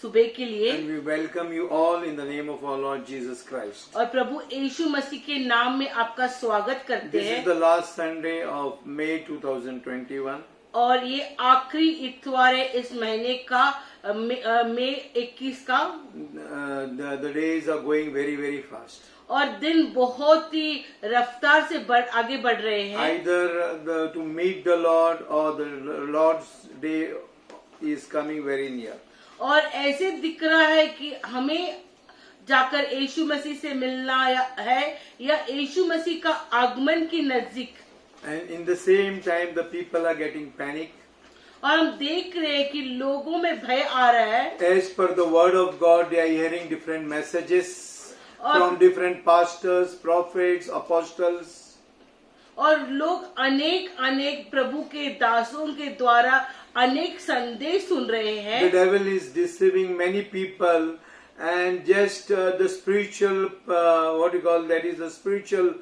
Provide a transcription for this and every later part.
सुबह के लिए। And we welcome you all in the name of our Lord Jesus Christ. और प्रभु यीशु मसीह के नाम में आपका स्वागत करते This हैं। is the last Sunday of May 2021. और ये आखिरी इतवार है इस महीने का, मई 21 का। The days are going very, very fast. और दिन बहुत ही रफ्तार से आगे बढ़ रहे हैं। Either to meet the Lord or the Lord's day is coming very near. और ऐसे दिख रहा है कि हमें जाकर यीशु मसीह से मिलना है या यीशु मसीह का आगमन की नजदीक। And in the same time, the people are getting panic. और हम देख रहे हैं कि लोगों में भय आ रहा है। As per the word of God, they are hearing different messages from different pastors, prophets, apostles. और लोग अनेक प्रभु के दासों के द्वारा अनेक संदेश सुन रहे हैं। The devil is deceiving many people, and just the spiritual, the spiritual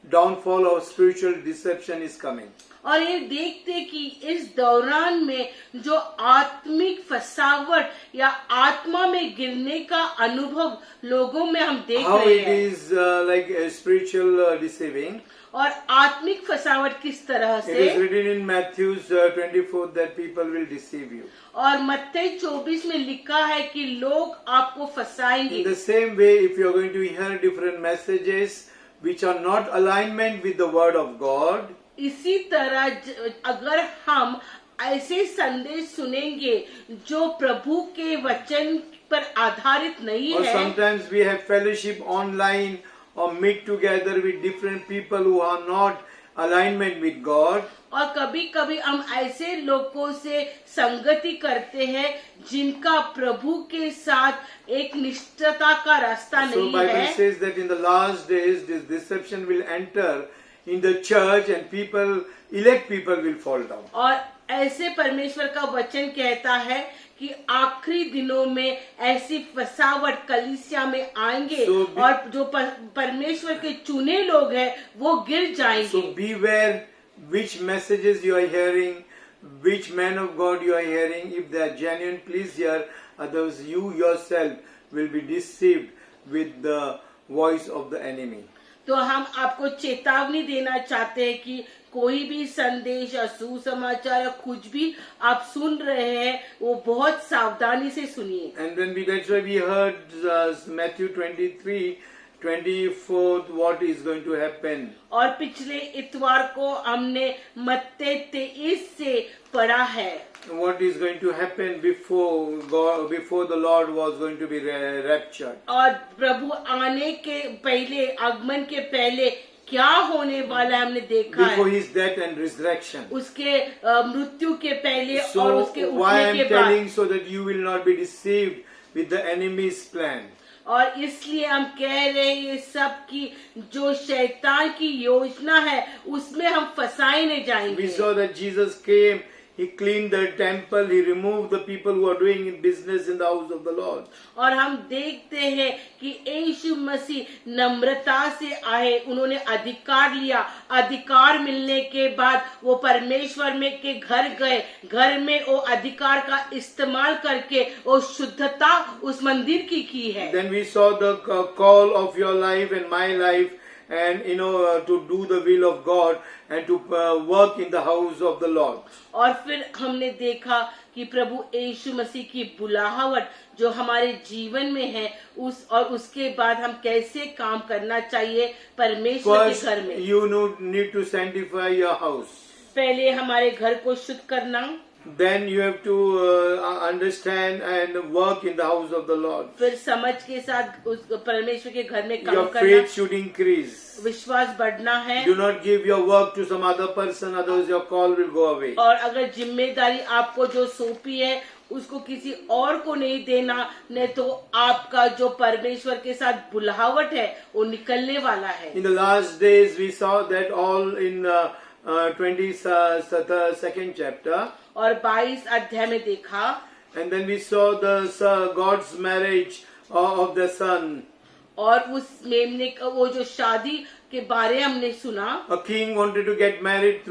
downfall or spiritual deception is coming. और ये देखते कि इस दौरान में जो आत्मिक फसावट या आत्मा में गिरने का अनुभव लोगों में हम देख How रहे it हैं। is like a spiritual deceiving. और आत्मिक फसावट किस तरह It से। is written in Matthew 24 that people will deceive you. और मत्ती 24 में लिखा है कि लोग आपको फंसाएंगे। In the same way, if you are going to hear different messages which are not alignment with the word of God, इसी तरह अगर हम ऐसे संदेश सुनेंगे जो प्रभु के वचन पर आधारित नहीं or है। sometimes we have fellowship online or meet together with different people who are not alignment with God. और कभी कभी हम ऐसे लोगों से संगति करते हैं जिनका प्रभु के साथ एक निष्ठता का रास्ता So नहीं Bible है। says that in the last days this deception will enter in the church and elect people will fall down. और ऐसे परमेश्वर का वचन कहता है कि आखिरी दिनों में ऐसी फसावट कलीसिया में आएंगे और जो परमेश्वर के चुने लोग हैं वो गिर जाएंगे। So beware which messages you are hearing, which man of God you are hearing. If they are genuine, please hear. Otherwise, you yourself will be deceived with the voice of the enemy. तो हम आपको चेतावनी देना चाहते हैं कि कोई भी संदेश या सुसमाचार या कुछ भी आप सुन रहे हैं वो बहुत सावधानी से सुनिए। And that's why we heard Matthew 23:24 what is going to happen. और पिछले इतवार को हमने मत्ती 23 से पढ़ा है। What is going to happen before the Lord was going to be raptured. और प्रभु आने के पहले, आगमन के पहले क्या होने वाला है हमने देखा Before है। his death and resurrection. उसके मृत्यु के पहले और So उसके why I उठने am के telling बाद। so that you will not be deceived with the enemy's plan. और इसलिए हम कह रहे हैं ये सब की जो शैतान की योजना है उसमें हम फंसाए नहीं जाएंगे। We saw that Jesus came, he cleaned the temple, he removed the people who are doing business in the house of the Lord. और हम देखते हैं कि यीशु मसीह नम्रता से आए, उन्होंने अधिकार लिया। अधिकार मिलने के बाद वो परमेश्वर में के घर गए, घर में वो अधिकार का इस्तेमाल करके वो शुद्धता उस मंदिर की है। Then we saw the call of your life and my life, and to do the will of God and to work in the house of the Lord. और फिर हमने देखा कि प्रभु यीशु मसीह की बुलाहट जो हमारे जीवन में है और उसके बाद हम कैसे काम करना चाहिए परमेश्वर के घर में। You need to sanctify your house. पहले हमारे घर को शुद्ध करना। Then you have to understand and work in the house of the Lord. फिर समझ के साथ उस परमेश्वर के घर में काम Your करना। faith should increase. विश्वास बढ़ना है। Do not give your work to some other person, otherwise your call will go away. और अगर जिम्मेदारी आपको जो सौंपी है उसको किसी और को नहीं देना, नहीं तो आपका जो परमेश्वर के साथ बुलाहट है वो निकलने वाला है। In the last days we saw that all in 22nd chapter. और 22 अध्याय में देखा। And then we saw the God's marriage of the son. और उस मेमने का वो जो शादी के बारे हमने सुना। A king wanted to get married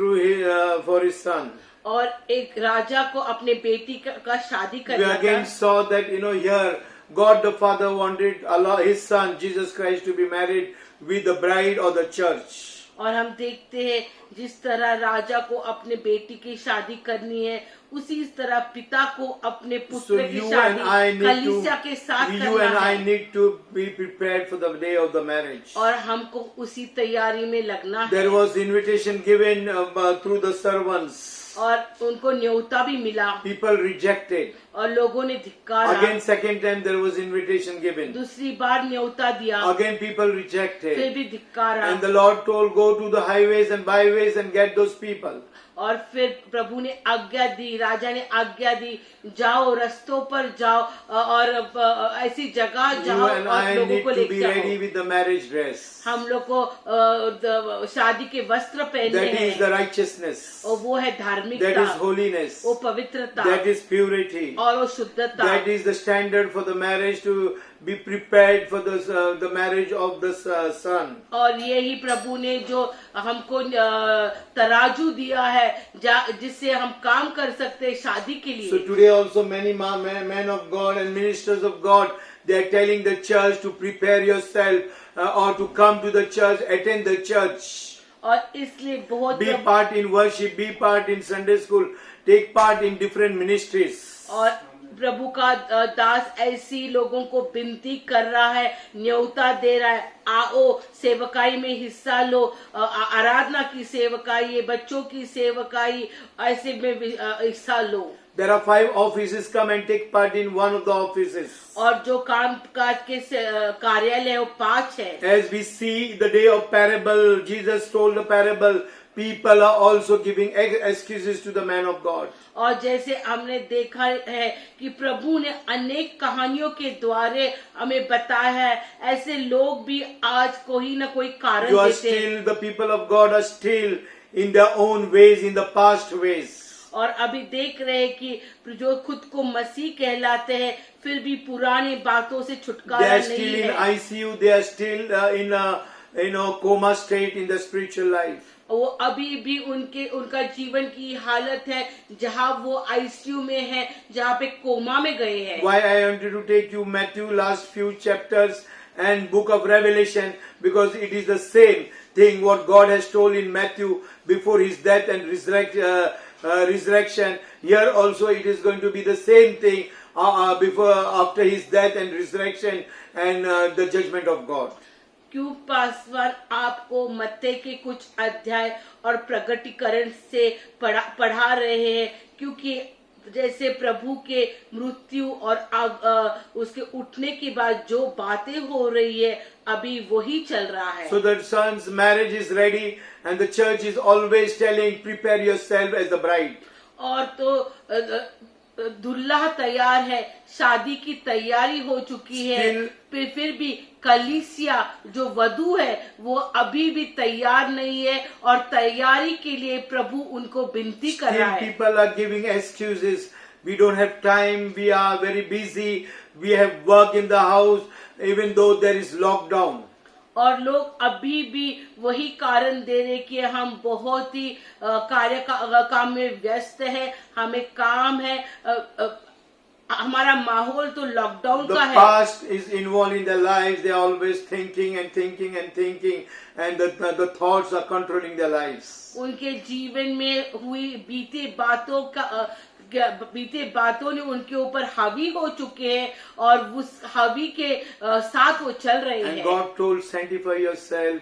for his son. और एक राजा को अपने बेटी का शादी We करना again था। saw that, here God the Father wanted Allah, His Son Jesus Christ to be married with the bride or the church. और हम देखते हैं जिस तरह राजा को अपने बेटी की शादी करनी है, उसी तरह पिता को अपने So पुत्र की you and I शादी need कलीसिया के साथ to, you and करना I है, need to be prepared for the day of the marriage. और हमको उसी तैयारी में लगना है। There was invitation given through the servants. और उनको न्योता भी मिला People rejected. और लोगों ने धिक्कारा। Again, second time there was invitation given. दूसरी बार न्योता दिया, Again, people फिर rejected. भी धिक्कारा। And the Lord told, go to the highways and byways and get those people. और फिर प्रभु ने आज्ञा दी, राजा ने आज्ञा दी, जाओ रस्तों पर जाओ और ऐसी जगह You जाओ and और I लोगों need को to be लेके ready जाओ। with the marriage dress. हम लोग को शादी के वस्त्र पहनने That is the हैं, righteousness. और वो है That धार्मिकता, is holiness. वो पवित्रता That is purity. और वो शुद्धता। That is the standard for the marriage, to be prepared for the marriage of the son. और यही प्रभु ने जो हमको तराजू दिया है जिससे हम काम कर सकते हैं शादी के So लिए। today also many men of God and ministers of God, they are telling the church to prepare yourself or to come to the church, attend the church. और इसलिए बहुत Be part in worship, be part in Sunday school, take part in different ministries. और प्रभु का दास ऐसी लोगों को विनती कर रहा है, न्योता दे रहा है, आओ सेवकाई में हिस्सा लो, आराधना की सेवकाई, बच्चों की सेवकाई, ऐसे में हिस्सा लो। There are 5 offices, come and take part in one of the offices. और जो काम काज के कार्यालय है वो 5 है। As we see the day of parable, Jesus told the parable, people are also giving excuses to the man of God. और जैसे हमने देखा है कि प्रभु ने अनेक कहानियों के द्वारे हमें बताया है, ऐसे लोग भी आज कोई न कोई कारण You are देते हैं। still, the people of God are still in their own ways, in the past ways. और अभी देख रहे हैं कि जो खुद को मसीह कहलाते हैं फिर भी पुरानी बातों से They छुटकारा are still नहीं in है। ICU, they are still in a coma state in the spiritual life. वो अभी भी उनका जीवन की हालत है जहाँ वो आईसीयू में है, जहाँ पे कोमा में गए हैं। Why I wanted to take you Matthew last few chapters and book of Revelation, because it is the same thing what God has told in Matthew before his death and resurrection. Here also it is going to be the same thing after his death and resurrection and the judgment of God. क्यों पासवान आपको मत्ते के कुछ अध्याय और प्रगटीकरण से पढ़ा रहे हैं, क्योंकि जैसे प्रभु के मृत्यु और उसके उठने के बाद जो बातें हो रही है अभी वही चल रहा है। So the son's marriage is ready and the church is always telling, prepare yourself as the bride. और तो दुल्हा तैयार है, शादी की तैयारी हो चुकी है, फिर भी कलीसिया जो वधू है वो अभी भी तैयार नहीं है और तैयारी के लिए प्रभु उनको विनती कर रहा है। People are giving excuses. We don't have time. We are very busy. We have work in the house, even though there is lockdown. और लोग अभी भी वही कारण दे रहे कि हम बहुत ही काम में व्यस्त है, हमें काम है, हमारा माहौल तो लॉकडाउन का है। The past is involved in their lives. They are always thinking and thinking and thinking, and the thoughts are controlling their lives. उनके जीवन में हुई बीते बातों ने उनके ऊपर हावी हो चुके हैं और उस हावी के साथ वो चल रहे हैं। And God told, sanctify yourself,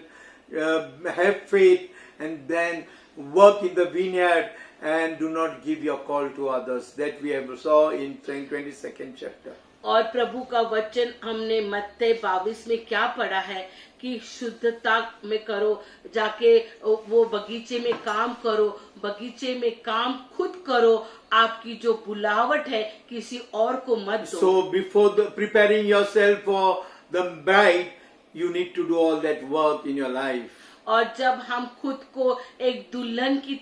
have faith, and then work in the vineyard, and do not give your call to others. That we have saw in 22nd chapter. और प्रभु का वचन हमने मत्ते 22 में क्या पढ़ा है कि शुद्धता में करो, जाके वो बगीचे में काम करो, बगीचे में काम खुद करो, आपकी जो बुलावट है किसी और को मत दो। So before preparing yourself for the bride, you need to do all that work in your life. और जब हम खुद को एक दुल्हन की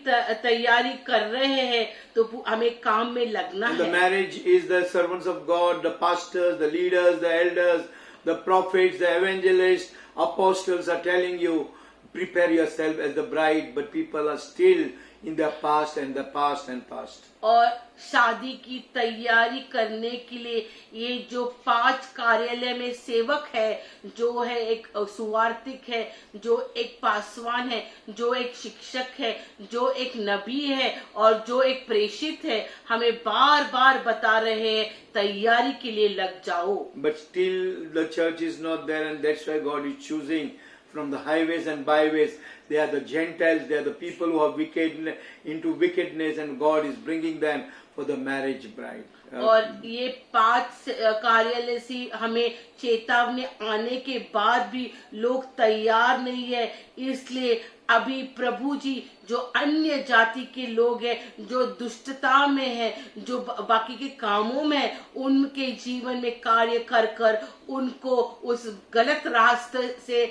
तैयारी कर रहे हैं तो हमें काम में लगना And the है। marriage is the servants of God, the pastors, the leaders, the elders, the prophets, the evangelists, apostles are telling you, prepare yourself as the bride, but people are still in the past and the past and past. और शादी की तैयारी करने के लिए ये जो 5 कार्यालय में सेवक है, जो है एक सुवार्तिक है, जो एक पासवान है, जो एक शिक्षक है, जो एक नबी है और जो एक प्रेषित है, हमें बार बार बता रहे हैं तैयारी के लिए लग जाओ. But still the church is not there, and that's why God is choosing from the highways and byways. They are the Gentiles, they are the people who are wicked into wickedness, and God is bringing them for the marriage bride. और ये 5 कार्यालय से हमें चेतावनी आने के बाद भी लोग तैयार नहीं है, इसलिए अभी प्रभु जी जो अन्य जाति के लोग हैं, जो दुष्टता में है, जो बाकी के कामों में है, उनके जीवन में कार्य कर कर उनको उस गलत रास्ते से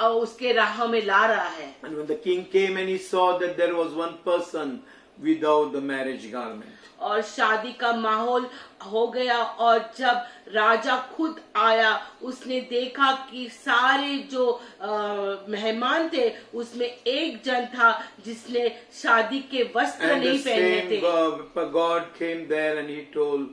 उसके राह में ला रहा है. And when the king came and he saw that there was one person without the marriage garment. और शादी का माहौल हो गया, और जब राजा खुद आया, उसने देखा कि सारे जो मेहमान थे उसमें एक जन था जिसने शादी के वस्त्र And the नहीं पहने थे. same God came there and he told,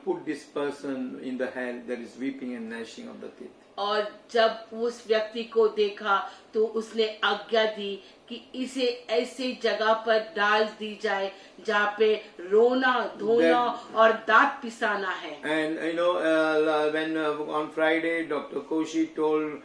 put this person in the hell, there is weeping and gnashing of the teeth. और जब उस व्यक्ति को देखा तो उसने आज्ञा दी कि इसे ऐसे जगह पर डाल दी जाए जहाँ पे रोना धोना और दांत पिसाना है. And when on Friday Dr. Koshi told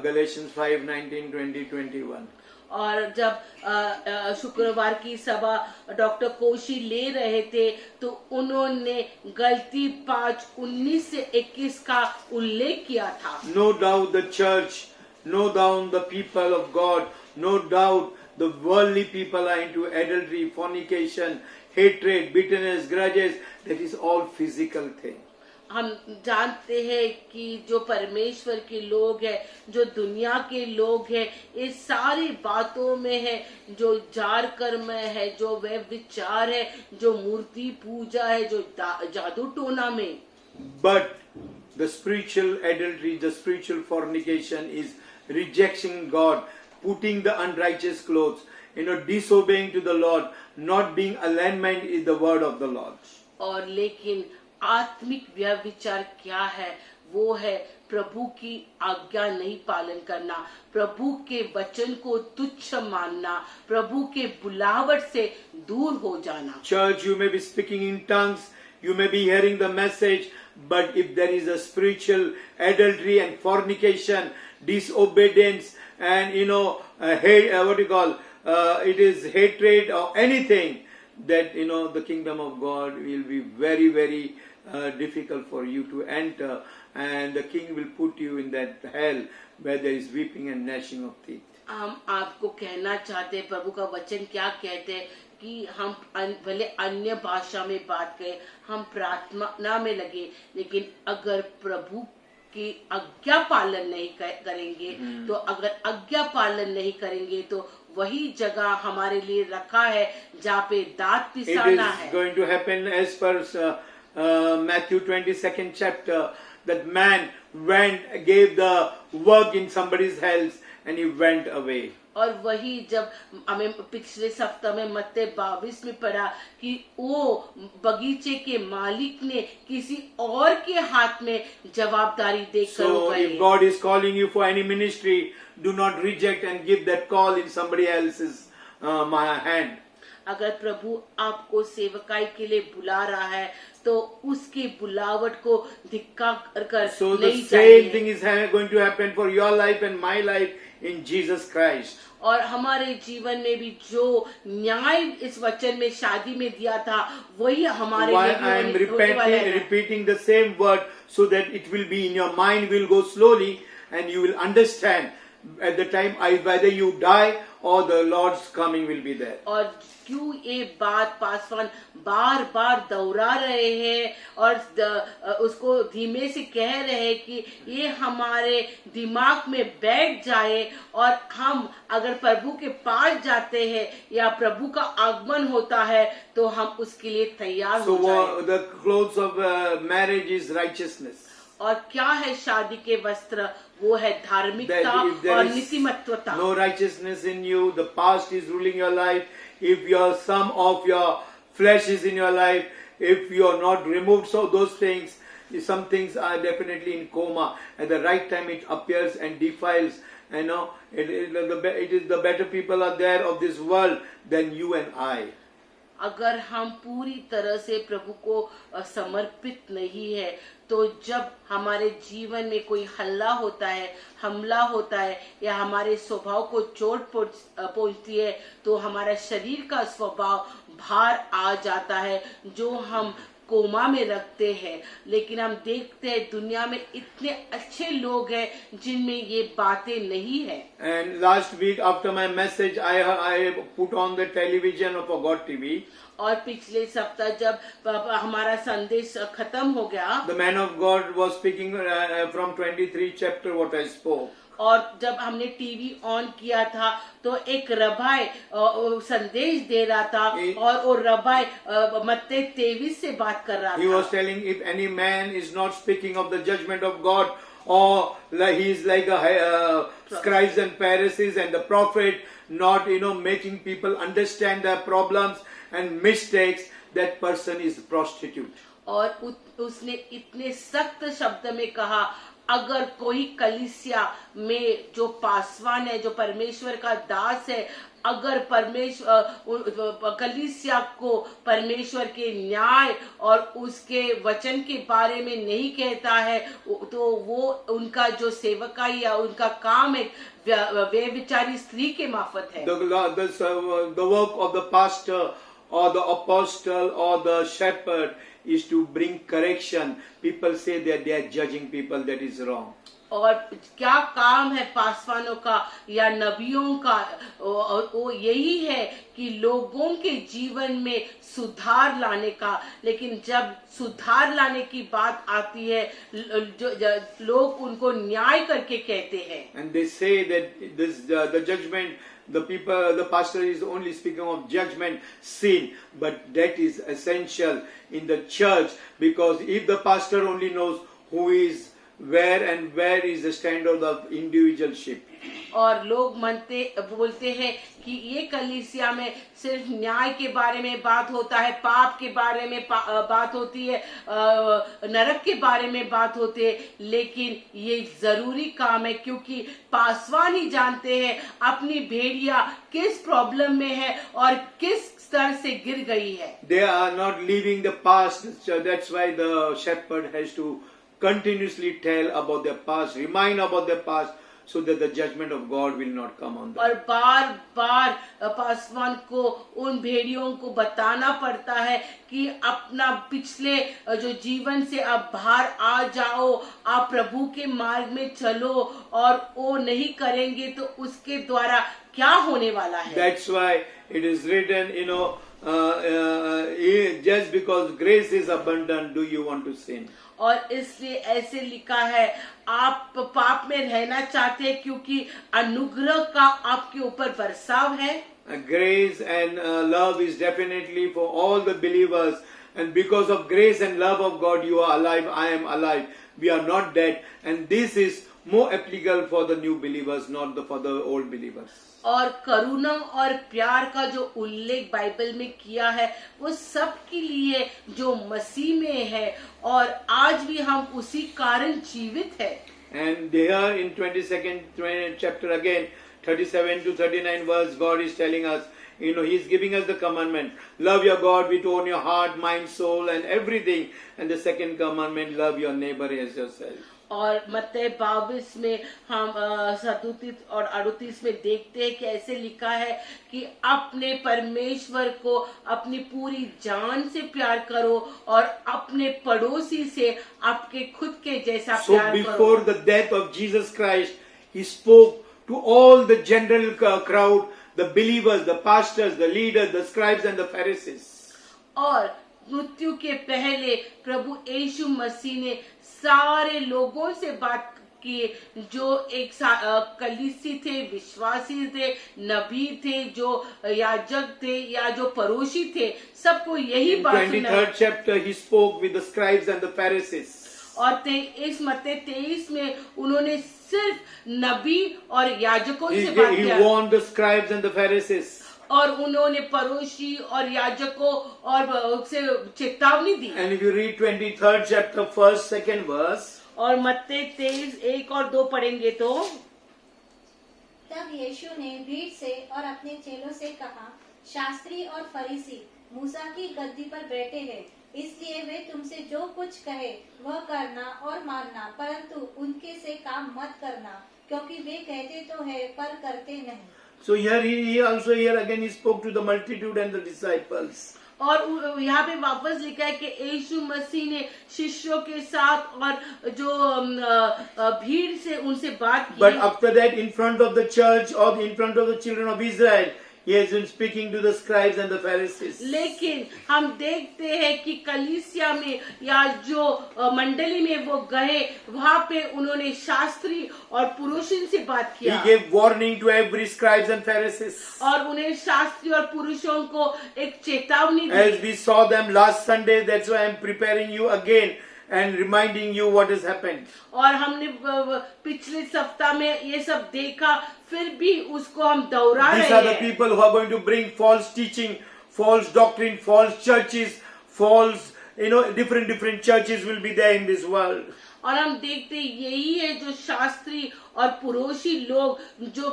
Galatians 5:19, 20, 21. और जब शुक्रवार की सभा डॉक्टर कोशी ले रहे थे तो उन्होंने गलती 5:19 से 21 का उल्लेख किया था. No doubt the church, no doubt the people of God, no doubt the worldly people are into adultery, fornication, hatred, bitterness, grudges. That is all physical thing. हम जानते हैं कि जो परमेश्वर के लोग हैं, जो दुनिया के लोग हैं, इस सारी बातों में है, जो जार कर्म है, जो वे विचार है, जो मूर्ति पूजा है, जो जादू टोना में. But the spiritual adultery, the spiritual fornication is rejecting God, putting the unrighteous clothes, disobeying to the Lord, not being alignment in the word of the Lord. और लेकिन आत्मिक व्यभिचार क्या है? वो है प्रभु की आज्ञा नहीं पालन करना, प्रभु के वचन को तुच्छ मानना, प्रभु के बुलावट से दूर हो जाना. Church, you may be speaking in tongues, you may be hearing the message, but if there is a spiritual adultery and fornication, disobedience, and it is hatred or anything, that the kingdom of God will be very, very difficult for you to enter, and the king will put you in that hell where there is weeping and gnashing of teeth. हम आपको कहना चाहते हैं, प्रभु का वचन क्या कहते हैं कि हम भले अन्य भाषा में बात करें, हम प्रार्थना में लगे, लेकिन अगर प्रभु की आज्ञा पालन नहीं करेंगे तो अगर आज्ञा पालन नहीं करेंगे तो वही जगह हमारे लिए रखा है जहाँ पे दांत पिसाना है. It is going to happen as per Matthew 22nd chapter, that man went, gave the work in somebody's house and he went away. और वही जब हमें पिछले सप्ताह में मत्ती 22 में पढ़ा कि वो बगीचे के मालिक ने किसी और के हाथ में जवाबदारी देकर So if God is calling you for any ministry, do not reject and give that call in somebody else's hand. अगर प्रभु आपको सेवकाई के लिए बुला रहा है तो उसकी बुलावट को धिक्कार कर So the नहीं same चाहिए. thing is going to happen for your life and my life in Jesus Christ. और हमारे जीवन में भी जो न्याय इस वचन में शादी में दिया था वही हमारे Why लिए I am भी होने वाला है. repeating the same word so that it will be in your mind, will go slowly and you will understand at the time whether you die or the Lord's coming will be there. और क्यों ये बात पासवान बार बार दोहरा रहे हैं और उसको धीमे से कह रहे हैं कि ये हमारे दिमाग में बैठ जाए और हम अगर प्रभु के पास जाते हैं या प्रभु का आगमन होता है तो हम उसके लिए तैयार हो जाए. So the clothes of marriage is righteousness. और क्या है शादी के वस्त्र? वो है धार्मिकता That if there और is नीतिमत्वता। no righteousness in you, the past is ruling your life, if some of your flesh is in your life, if you are not removed, so those things, some things are definitely in coma. At the right time it appears and defiles. It is the better people are there of this world than you and I. अगर हम पूरी तरह से प्रभु को समर्पित नहीं है, तो जब हमारे जीवन में कोई हमला होता है या हमारे स्वभाव को चोट पहुंचती है, तो हमारा शरीर का स्वभाव भार आ जाता है जो हम कोमा में रखते हैं। लेकिन हम देखते हैं दुनिया में इतने अच्छे लोग हैं जिनमें ये बातें नहीं है। And last week after my message, I put on the television of God TV. और पिछले सप्ताह जब हमारा संदेश खत्म हो गया, The man of God was speaking from 23 chapter what I spoke. और जब हमने टीवी ऑन किया था तो एक रबाई संदेश दे रहा था, और वो रबाई मत्ते 23 से बात कर रहा He था। was telling, if any man is not speaking of the judgment of God, or he is like a scribes and Pharisees and the prophet, not making people understand their problems and mistakes, that person is prostitute. और उसने इतने सख्त शब्द में कहा, अगर कोई कलीसिया में जो पासवान है, जो परमेश्वर का दास है, अगर कलीसिया को परमेश्वर के न्याय और उसके वचन के बारे में नहीं कहता है, तो वो उनका जो सेवकाई या उनका काम एक व्यभिचारी स्त्री के मार्फत है। The work of the pastor or the apostle or the shepherd is to bring correction. People say that they are judging people, that is wrong. और क्या काम है पासवानों का या नबियों का? वो यही है कि लोगों के जीवन में सुधार लाने का। लेकिन जब सुधार लाने की बात आती है, लोग उनको न्याय करके कहते हैं। And they say that the judgment, the pastor is only speaking of judgment, sin, but that is essential in the church, because if the pastor only knows who is where is the standard of individualship. और लोग बोलते हैं कि ये कलीसिया में सिर्फ न्याय के बारे में बात होता है, पाप के बारे में बात होती है, नरक के बारे में बात होती है, लेकिन ये जरूरी काम है क्योंकि पासवान ही जानते हैं अपनी भेड़िया किस प्रॉब्लम में है और किस स्तर से गिर गई है। They are not leaving the past, so that's why the shepherd has to continuously tell about their past, remind about their past, so that the judgment of God will not come on them. और बार बार पासवान को उन भेड़ियों को बताना पड़ता है कि अपना पिछले जो जीवन से अब बाहर आ जाओ, आप प्रभु के मार्ग में चलो, और वो नहीं करेंगे तो उसके द्वारा क्या होने वाला है। That's why it is written, just because grace is abundant, do you want to sin? और इसलिए ऐसे लिखा है, आप पाप में रहना चाहते हैं क्योंकि अनुग्रह का आपके ऊपर बरसाव है। Grace and love is definitely for all the believers, and because of grace and love of God, you are alive, I am alive, we are not dead, and this is more applicable for the new believers, not for the old believers. और करुणा और प्यार का जो उल्लेख Bible में किया है वो सब के लिए जो मसीह में है, और आज भी हम उसी कारण जीवित है। And there in 22nd chapter again, 37 to 39 verse, God is telling us, He is giving us the commandment, love your God with all your heart, mind, soul and everything. And the second commandment, love your neighbor as yourself. और मत्ती 22 में हम 37 और 38 में देखते हैं कि ऐसे लिखा है कि अपने परमेश्वर को अपनी पूरी जान से प्यार करो और अपने पड़ोसी से आपके खुद के जैसा प्यार करो। So before the death of Jesus Christ, He spoke to all the general crowd, the believers, the pastors, the leaders, the scribes and the Pharisees. और मृत्यु के पहले प्रभु यीशु मसीह ने सारे लोगों से बात की, जो एक कलीसी थे, विश्वासी थे, नबी थे, जो याजक थे या जो पड़ोसी थे, सबको यही बात सुनाई। In 23rd chapter, He spoke with the scribes and the Pharisees. और इस मत्ती 23 में उन्होंने सिर्फ नबी और याजकों He, से बात he किया warned the scribes and the Pharisees. और उन्होंने परोशी और याजकों और उससे चेतावनी दी। And if you read 23rd chapter, 1st, 2nd verse, और मत्ती 23 1 और 2 पढ़ेंगे तो तब यीशु ने भीड़ से और अपने चेलों से कहा, शास्त्री और फरीसी मूसा की गद्दी पर बैठे हैं, इसलिए वे तुमसे जो कुछ कहे वह करना और मानना, परंतु उनके से काम मत करना, क्योंकि वे कहते तो है पर करते नहीं। so he also here again he spoke to the multitude and the disciples. और यहाँ पे वापस लिखा है कि यीशु मसीह ने शिष्यों के साथ और जो भीड़ से उनसे बात की। But after that, in front of the church or in front of the children of Israel, he has been speaking to the scribes and the Pharisees. लेकिन हम देखते हैं कि कलीसिया में या जो मंडली में वो गए, वहाँ पे उन्होंने शास्त्री और पुरुषों से बात He किया gave warning to every scribes and Pharisees. और उन्हें शास्त्री और पुरुषों को एक चेतावनी दी। As we saw them last Sunday, that's why I'm preparing you again and reminding you what has happened. और हमने पिछले सप्ताह में ये सब देखा, फिर भी उसको हम दोहरा These रहे are the हैं। people who are going to bring false teaching, false doctrine, false churches, false, different churches will be there in this world. और हम देखते यही है जो शास्त्री और पुरोशी लोग जो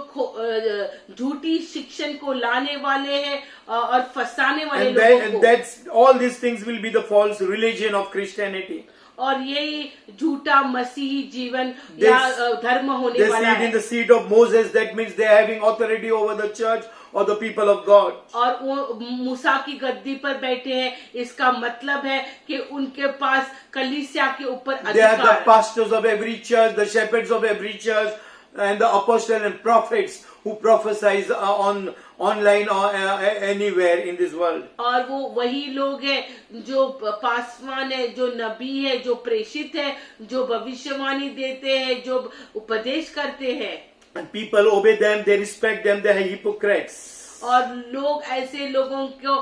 झूठी शिक्षण को लाने वाले हैं और फंसाने वाले And लोगों को। that's all these things will be the false religion of Christianity. और यही झूठा मसीही जीवन या धर्म होने They वाला sit in है। the seat of Moses. That means they are having authority over the church or the people of God. और वो मूसा की गद्दी पर बैठे हैं, इसका मतलब है कि उनके पास कलीसिया के ऊपर They are the अधिकार। pastors of every church, the shepherds of every church, and the apostles and prophets who prophesies online or anywhere in this world. और वो वही लोग हैं जो पासवान है, जो नबी है, जो प्रेषित है, जो भविष्यवाणी देते हैं, जो उपदेश करते हैं। And people obey them, they respect them, they are hypocrites. और लोग ऐसे लोगों को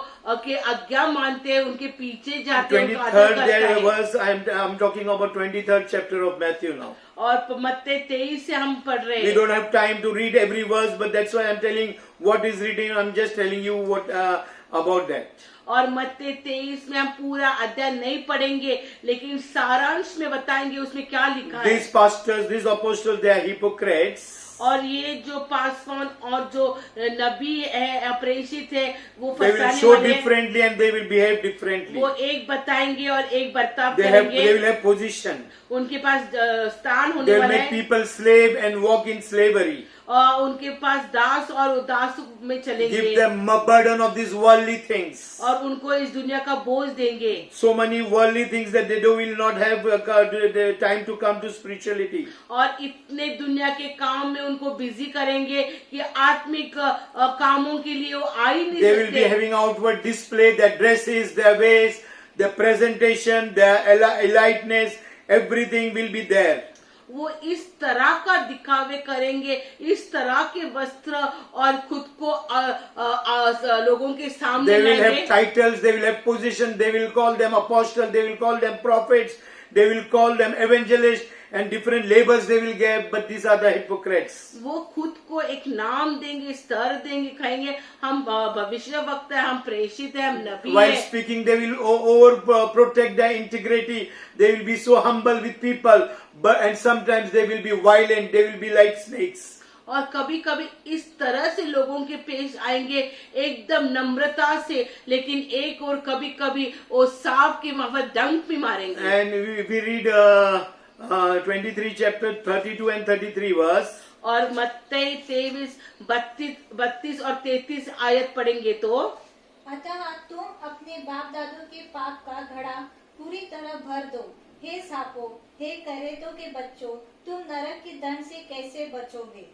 के आज्ञा मानते हैं, उनके पीछे जाते हैं, उनका आदर 23rd करते there हैं। was, I'm talking about 23rd chapter of Matthew now. और मत्ती 23 से हम पढ़ रहे We हैं। don't have time to read every verse, but that's why I'm telling what is written. I'm just telling you what about that. और मत्ती 23 में हम पूरा अध्याय नहीं पढ़ेंगे, लेकिन सारांश में बताएंगे उसमें क्या लिखा है। These pastors, these apostles, they are hypocrites. और ये जो पासवान और जो नबी है, प्रेषित है, वो They will फंसाने show वाले हैं। differently and they will behave differently. वो एक बताएंगे और एक बर्ताव They करेंगे। will have position. उनके पास स्थान होने They will वाला make है people slave and walk in slavery. और उनके पास दास और उदास में Give चलेंगे them a burden of these worldly things. और उनको इस दुनिया का बोझ देंगे। So many worldly things that they will not have the time to come to spirituality. और इतने दुनिया के काम में उनको बिजी करेंगे कि आत्मिक कामों के लिए वो आ ही नहीं They will be सकते। having outward display, their dresses, their ways, their presentation, their eliteness, everything will be there. वो इस तरह का दिखावे करेंगे, इस तरह के वस्त्र और खुद को लोगों के सामने They will लाएंगे। have titles, they will have position, they will call them apostles, they will call them prophets, they will call them evangelists, and different labels they will give, but these are the hypocrites. वो खुद को एक नाम देंगे, स्तर देंगे, कहेंगे हम भविष्य वक्त है, हम प्रेषित है, हम नबी While है। speaking, they will over protect their integrity. They will be so humble with people, and sometimes they will be violent. They will be like snakes. और कभी कभी इस तरह से लोगों के पेश आएंगे एकदम नम्रता से, लेकिन एक और कभी कभी वो सांप के माफक डंक भी मारेंगे। And we read 23 chapter 32 and 33 verse. और मत्ती 23 32 और 33 आयत पढ़ेंगे तो अतः तुम अपने बाप दादों के पाप का घड़ा पूरी तरह भर दो। हे सापों, हे करेतों के बच्चों, तुम नरक के दंड से कैसे बचोगे?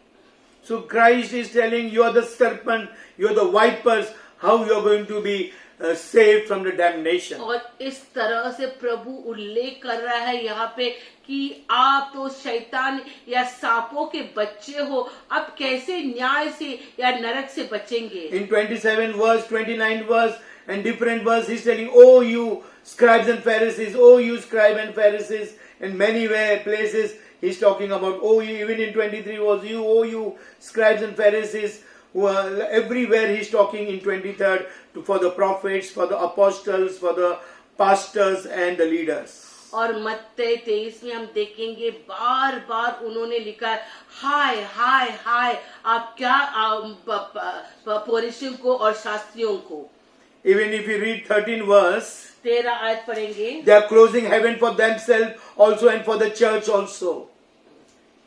So Christ is telling you are the serpent, you are the vipers, how you are going to be saved from the damnation. और इस तरह से प्रभु उल्लेख कर रहा है यहाँ पे कि आप तो शैतान या सांपों के बच्चे हो, अब कैसे न्याय से या नरक से बचेंगे। In 27 verse, 29 verse, and different verse, he's telling, oh you scribes and Pharisees, oh you scribes and Pharisees, In many places, he's talking about, oh, even in 23 was you, oh, you scribes and Pharisees. Everywhere he's talking in 23rd for the prophets, for the apostles, for the pastors and the leaders. और मत्ती 23 में हम देखेंगे बार बार उन्होंने लिखा है, हाय हाय हाय, आप क्या फरीसियों को और शास्त्रियों को. Even if you read 13 verse, 13 आयत पढ़ेंगे. they are closing heaven for themselves also and for the church also.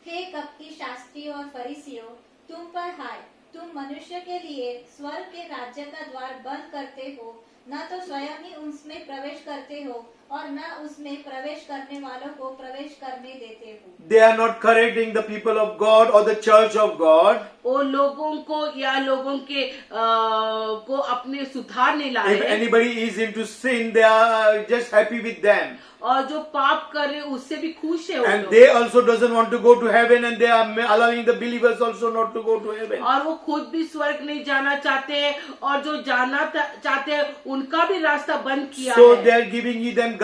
हे कपटी शास्त्रियों और फरीसियों, तुम पर हाय, तुम मनुष्य के लिए स्वर्ग के राज्य का द्वार बंद करते हो, न तो स्वयं ही उसमें प्रवेश करते हो और न उसमें प्रवेश करने वालों को प्रवेश करने देते हो. They are not correcting the people of God or the church of God. वो लोगों को या लोगों के को अपने सुधार नहीं ला If रहे, anybody is into sin, they are just happy with them. और जो पाप कर रहे उससे भी खुश है वो And लोग. they also doesn't want to go to heaven, and they are allowing the believers also not to go to heaven. और वो खुद भी स्वर्ग नहीं जाना चाहते हैं, और जो जाना चाहते हैं उनका भी रास्ता बंद किया So है. they are giving them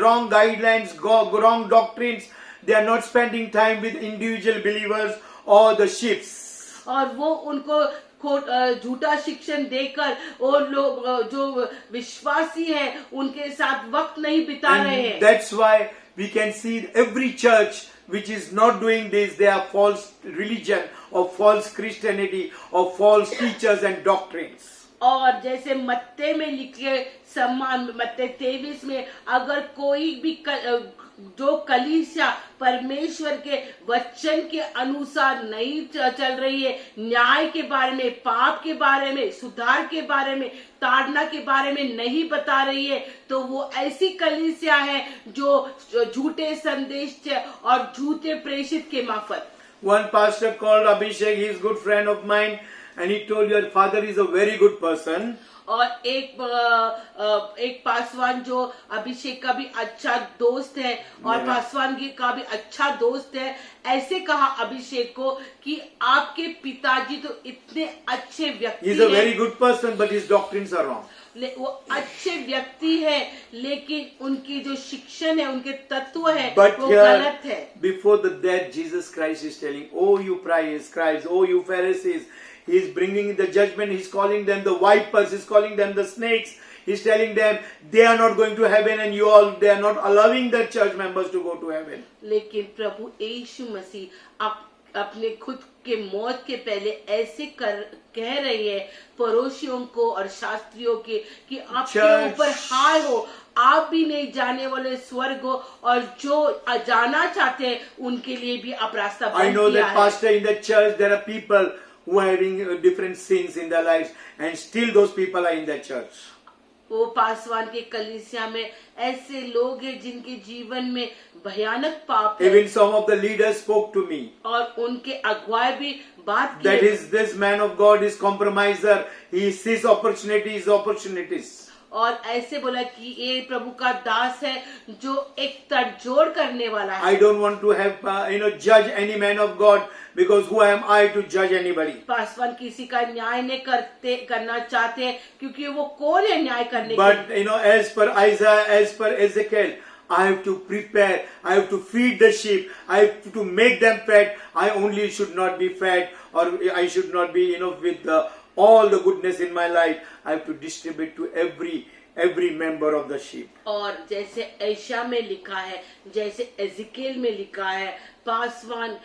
wrong guidelines, wrong doctrines. They are not spending time with individual believers or the sheep. और वो उनको झूठा शिक्षण देकर वो लोग जो विश्वासी है उनके साथ वक्त नहीं बिता रहे And हैं. that's why we can see every church which is not doing this, they are false religion or false Christianity or false teachers and doctrines. और जैसे मत्ते में लिखे समान मत्ते 23 में अगर कोई भी जो कलीसिया परमेश्वर के वचन के अनुसार नहीं चल रही है, न्याय के बारे में, पाप के बारे में, सुधार के बारे में, ताड़ना के बारे में नहीं बता रही है, तो वो ऐसी कलीसिया है जो झूठे संदेश और झूठे प्रेषित के मार्फत. One pastor called Abhishek, he is a good friend of mine, and he told your father is a very good person. और एक पासवान जो अभिषेक का भी अच्छा दोस्त है और पासवान का भी अच्छा दोस्त है, ऐसे कहा अभिषेक को कि आपके पिताजी तो इतने अच्छे व्यक्ति He is a very हैं, good person, but his doctrines are wrong. वो अच्छे व्यक्ति है, लेकिन उनकी जो शिक्षण है, उनके तत्व है, But वो here, गलत है. before the death, Jesus Christ is telling, oh you scribes, oh you Pharisees. He is bringing the judgment. He is calling them the vipers. He is calling them the snakes. He is telling them they are not going to heaven, and they are not allowing the church members to go to heaven. लेकिन प्रभु यीशु मसीह अपने खुद के मौत के पहले ऐसे कह रही है पड़ोसियों को और शास्त्रियों के कि आपके ऊपर हाय हो, आप भी नहीं जाने वाले स्वर्ग हो, और जो जाना चाहते हैं उनके लिए भी आप रास्ता बंद किया है. I know that pastor in the church there are people who are having different sins in their lives, and still those people are in the church. वो पासवान के कलीसिया में ऐसे लोग हैं जिनके जीवन में भयानक पाप है. Even some of the leaders spoke to me. और उनके अगुवाई भी बात That की. is, this man of God is compromiser. He sees opportunities. और ऐसे बोला कि ये प्रभु का दास है जो एक तड़जोड़ करने वाला है. I don't want to have judge any man of God, because who am I to judge anybody? Paswan किसी का न्याय नहीं करना चाहते क्योंकि वो कौन है न्याय करने But के. as per Isaiah, as per Ezekiel, I have to prepare, I have to feed the sheep, I have to make them fat. I only should not be fat, or I should not be with all the goodness in my life. I have to distribute to every member of the sheep. और जैसे ऐशा में लिखा है, जैसे Ezekiel में लिखा है, पासवान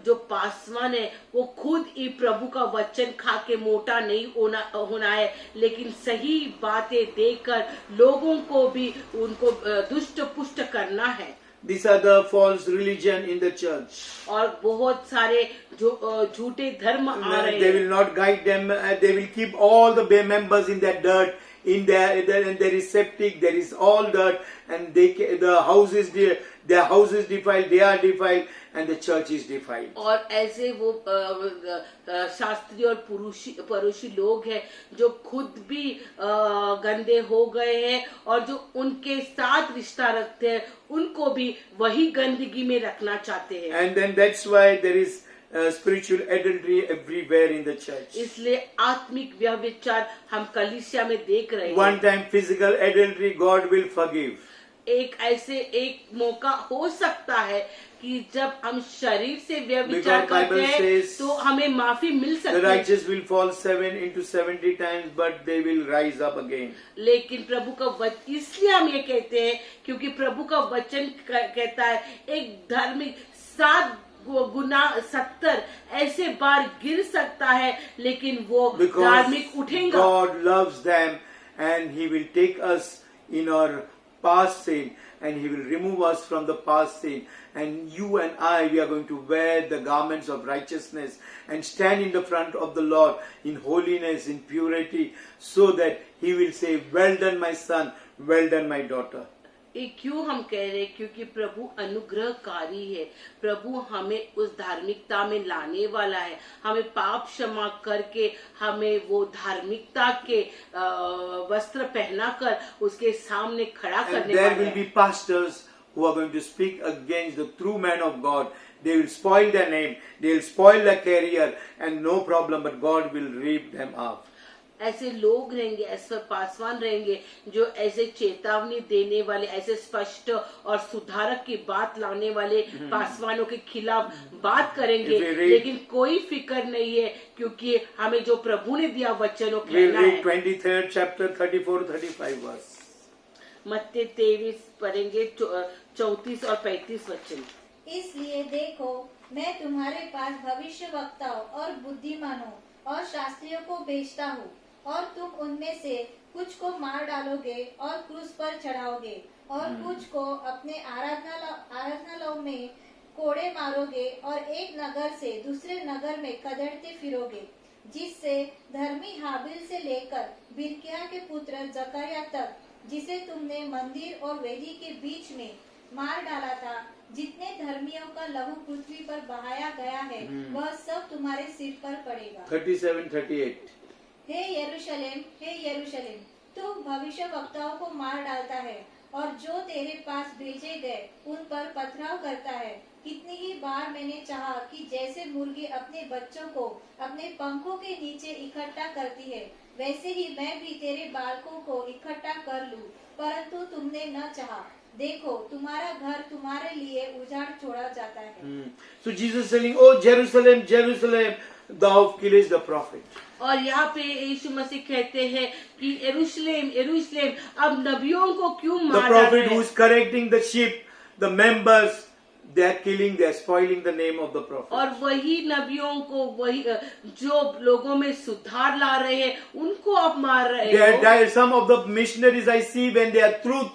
जो पासवान है वो खुद ही प्रभु का वचन खा के मोटा नहीं होना है, लेकिन सही बातें देकर लोगों को भी उनको दुष्ट पुष्ट करना है. These are the false religion in the church. और बहुत सारे झूठे धर्म आ रहे They हैं. will not guide them. They will keep all the members in their dirt. And there is septic, there is all dirt, and their house is defiled, they are defiled, and the church is defiled. और ऐसे वो शास्त्री और पड़ोसी लोग हैं जो खुद भी गंदे हो गए हैं, और जो उनके साथ रिश्ता रखते हैं उनको भी वही गंदगी में रखना चाहते हैं. And then that's why there is spiritual adultery everywhere in the church. इसलिए आत्मिक व्यभिचार हम कलीसिया में देख रहे हैं. One time physical adultery God will forgive. एक मौका हो सकता है कि जब हम शरीर से व्यभिचार Because Bible करते हैं says तो हमें माफी मिल The सकती है, righteous will fall 7 into 70 times, but they will rise up again. लेकिन प्रभु का वचन, इसलिए हम ये कहते हैं क्योंकि प्रभु का वचन कहता है एक धार्मिक 7 गुना 70 ऐसे बार गिर सकता है लेकिन वो Because धार्मिक उठेगा। God loves them and He will take us in our past sin and He will remove us from the past sin. And you and I, we are going to wear the garments of righteousness and stand in the front of the Lord in holiness, in purity, so that He will say, well done my son, well done my daughter. ये क्यों हम कह रहे हैं? क्योंकि प्रभु अनुग्रहकारी है, प्रभु हमें उस धार्मिकता में लाने वाला है, हमें पाप क्षमा करके हमें वो धार्मिकता के वस्त्र पहनाकर उसके सामने खड़ा And करने there वाला will be है। pastors who are going to speak against the true man of God. They will spoil their name, they will spoil their career, and no problem, but God will reap them off. ऐसे लोग रहेंगे, ऐसे पासवान रहेंगे जो ऐसे चेतावनी देने वाले, ऐसे स्पष्ट और सुधारक की बात लाने वाले पासवानों के खिलाफ बात करेंगे, लेकिन कोई फिक्र नहीं है क्योंकि हमें जो प्रभु ने दिया वचन वो We'll कहना read है। 23rd chapter 34-35 verse. मत्ती 23 पढ़ेंगे 34 और 35 वचन। इसलिए देखो, मैं तुम्हारे पास भविष्य वक्ताओं और बुद्धिमानों और शास्त्रियों को भेजता हूँ, और तुम उनमें से कुछ को मार डालोगे और क्रूस पर चढ़ाओगे, और कुछ को अपने आराधनालयों में कोड़े मारोगे, और एक नगर से दूसरे नगर में कदड़ते फिरोगे, जिससे धर्मी हाबिल से लेकर बिल्किया के पुत्र जकरिया तक, जिसे तुमने मंदिर और वेदी के बीच में मार डाला था, जितने धर्मियों का लहू पृथ्वी पर बहाया गया है, वह सब तुम्हारे सिर पर पड़ेगा। 37-38. हे यरूशलेम, तू भविष्य वक्ताओं को मार डालता है और जो तेरे पास भेजे गए उन पर पथराव करता है। कितनी ही बार मैंने चाहा कि जैसे मुर्गी अपने बच्चों को अपने पंखों के नीचे इकट्ठा करती है, वैसे ही मैं भी तेरे बालकों को इकट्ठा कर लूं, परंतु तुमने न चाहा। देखो, तुम्हारा घर तुम्हारे लिए उजाड़ छोड़ा जाता है। So Jesus is saying, oh Jerusalem, Jerusalem, thou killest the prophet. और यहाँ पे यीशु मसीह कहते हैं कि यरूशलेम यरूशलेम, अब नबियों को क्यों The मार prophet डाला who है? is correcting the sheep, the members, they are killing, they are spoiling the name of the prophet. और वही नबियों को, वही जो लोगों में सुधार ला रहे हैं उनको आप मार रहे They are हो। died. Some of the missionaries I see when they are truth.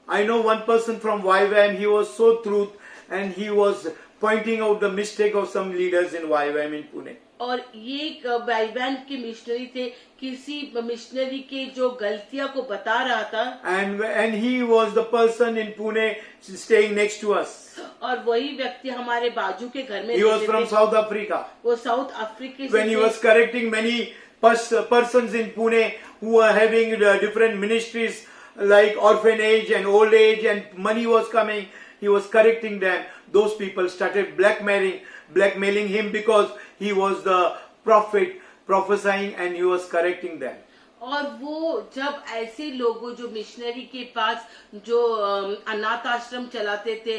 I know one person from YWAM, he was so truth and he was pointing out the mistake of some leaders in YWAM in Pune. और ये एक वाइवैन के missionary थे, किसी missionary के जो गलतियां को बता रहा था, And he was the person in Pune staying next to us. और वही व्यक्ति हमारे बाजू के घर में He was रहते from थे। South Africa. वो साउथ अफ्रीका से When he थे। was correcting many persons in Pune who were having different ministries like orphanage and old age and money was coming, he was correcting them. Those people started blackmailing him because he was the prophet prophesying and he was correcting them. और वो जब ऐसे लोगों जो missionary के पास जो अनाथ आश्रम चलाते थे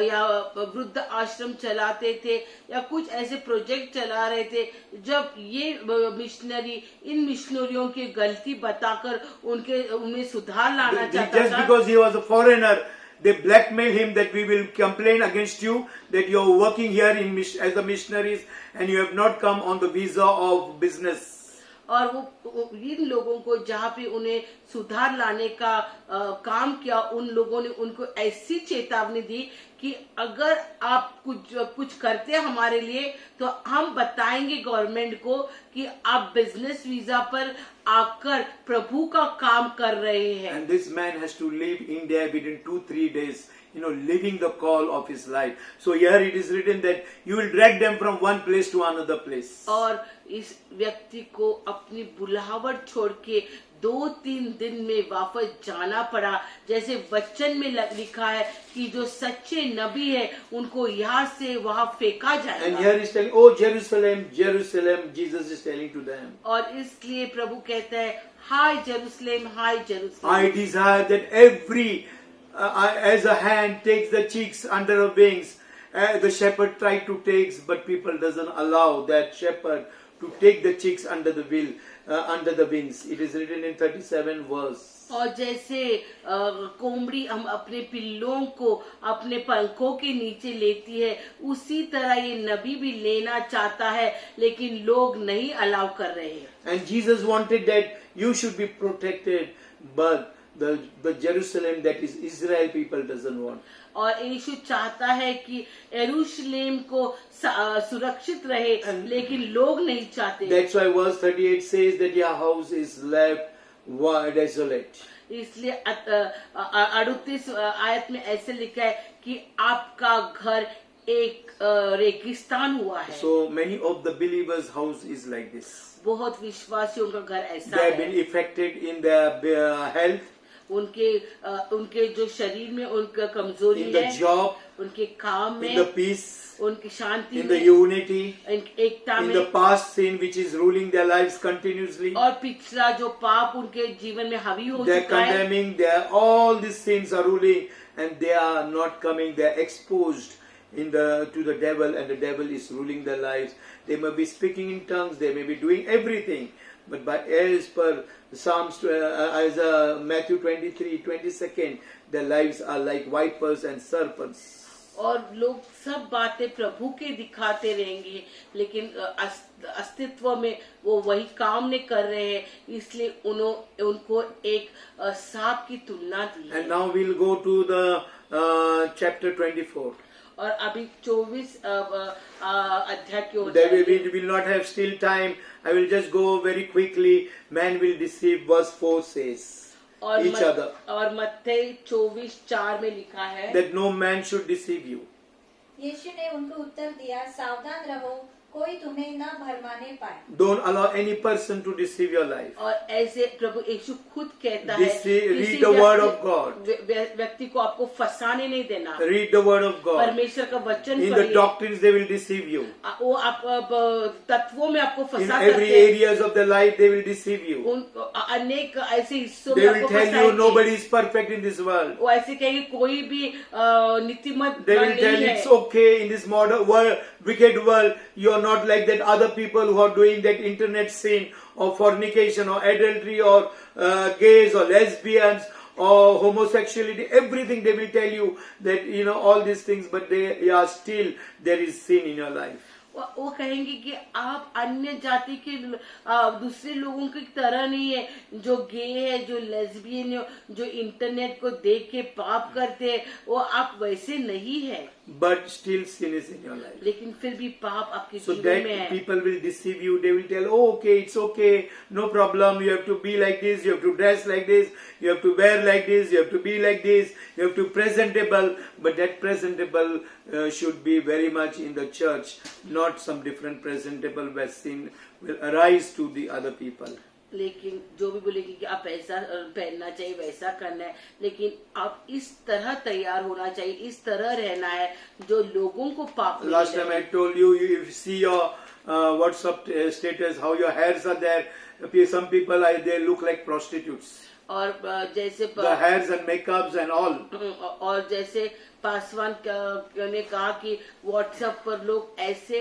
या वृद्ध आश्रम चलाते थे या कुछ ऐसे प्रोजेक्ट चला रहे थे, जब ये मिशनरी इन मिशनरियों की गलती बताकर उनमें सुधार लाना चाहता Just था, because he was a foreigner, they blackmailed him that we will complain against you that you are working here as a missionaries and you have not come on the visa of business. और वो इन लोगों को जहाँ पे उन्हें सुधार लाने का काम किया, उन लोगों ने उनको ऐसी चेतावनी दी कि अगर आप कुछ करते हैं हमारे लिए तो हम बताएंगे गवर्नमेंट को कि आप बिजनेस वीजा पर आकर प्रभु का काम कर रहे हैं। And this man has to leave India within 2-3 days, living the call of his life. So here it is written that you will drag them from one place to another place. और इस व्यक्ति को अपनी बुलाहट छोड़ के 2-3 दिन में वापस जाना पड़ा, जैसे वचन में लिखा है कि जो सच्चे नबी है उनको यहाँ से वहाँ फेंका And जाएगा। here he is telling, oh Jerusalem, Jerusalem, Jesus is telling to them. और इसलिए प्रभु कहता है, हाय जेरूसलेम, हाय Jerusalem. I desire that every as a hand takes the chicks under her wings, the shepherd tried to take, but people doesn't allow that shepherd to take the chicks under the wings. It is written in 37 verse. और जैसे कोमड़ी हम अपने पिल्लों को अपने पंखों के नीचे लेती है, उसी तरह ये नबी भी लेना चाहता है, लेकिन लोग नहीं अलाउ कर रहे हैं. And Jesus wanted that you should be protected, but the Jerusalem, that is Israel, people doesn't want. और यीशु चाहता है कि यरूशलेम को सुरक्षित रहे, लेकिन लोग नहीं चाहते. That's why verse 38 says that your house is left desolate. इसलिए 38 आयत में ऐसे लिखा है कि आपका घर एक रेगिस्तान हुआ है. So many of the believers' house is like this. बहुत विश्वासियों का घर ऐसा They have है. been affected in their health, उनके जो शरीर में उनका कमजोरी in the है, job, उनके काम in में, the peace, उनकी शांति in the में, unity, एकता in में, the past sin which is ruling their lives continuously. और पिछला जो पाप उनके जीवन में हावी हो They are चुका है, condemning, all these sins are ruling, and they are not coming, they are exposed to the devil, and the devil is ruling their lives. They may be speaking in tongues, they may be doing everything, but as per Psalms, Matthew 23:22, their lives are like vipers and serpents. और लोग सब बातें प्रभु के दिखाते रहेंगे, लेकिन अस्तित्व में वो वही काम नहीं कर रहे हैं, इसलिए उनको एक सांप की तुलना दी है. And now we'll go to the chapter 24. और अभी 24 अध्याय की ओर There जाएंगे. we will not have still time. I will just go very quickly. Man will deceive, verse 4 says, each other, और मत्ती 24:4 में लिखा है that no man should deceive you. यीशु ने उनको उत्तर दिया, सावधान रहो, कोई तुम्हें न भरमाने पाए. Don't allow any person to deceive your life. और ऐसे प्रभु यीशु खुद कहता है, Read the word of God. व्यक्ति को आपको फंसाने नहीं देना. Read the word of God. परमेश्वर का वचन In the पढ़िए. doctrines they will deceive you. वो आप तत्वों में आपको In फंसा every सकते हैं. areas of their life they will deceive you. अनेक ऐसे हिस्सों में They will आपको tell you फंसाएंगे. nobody is perfect in this world. वो ऐसे कहेंगे कोई भी नीतिमत They will नहीं tell है. it's okay in this modern world, wicked world. You are not like that other people who are doing that internet sin or fornication or adultery or gays or lesbians or homosexuality. Everything they will tell you that all these things, but they are still there is sin in your life. वो कहेंगे कि आप अन्य जाति के दूसरे लोगों की तरह नहीं है, जो गे है, जो लेस्बियन है, जो इंटरनेट को देख के पाप करते हैं, वो आप वैसे नहीं है. But still sin is in your life. लेकिन फिर भी पाप आपके So जीवन that में है. people will deceive you. They will tell, oh, okay, it's okay, no problem. You have to be like this. You have to dress like this. You have to wear like this. You have to be like this. You have to presentable. But that presentable should be very much in the church, not some different presentable where sin will arise to the other people. लेकिन जो भी बोलेगी कि आप ऐसा पहनना चाहिए, वैसा करना है, लेकिन आप इस तरह तैयार होना चाहिए, इस तरह रहना है जो लोगों को पाप में Last time I told you, if you see your WhatsApp status, how your hairs are there. Some people they look like prostitutes. और जैसे The hairs and makeups and all. और जैसे पासवान ने कहा कि व्हाट्सएप पर लोग ऐसे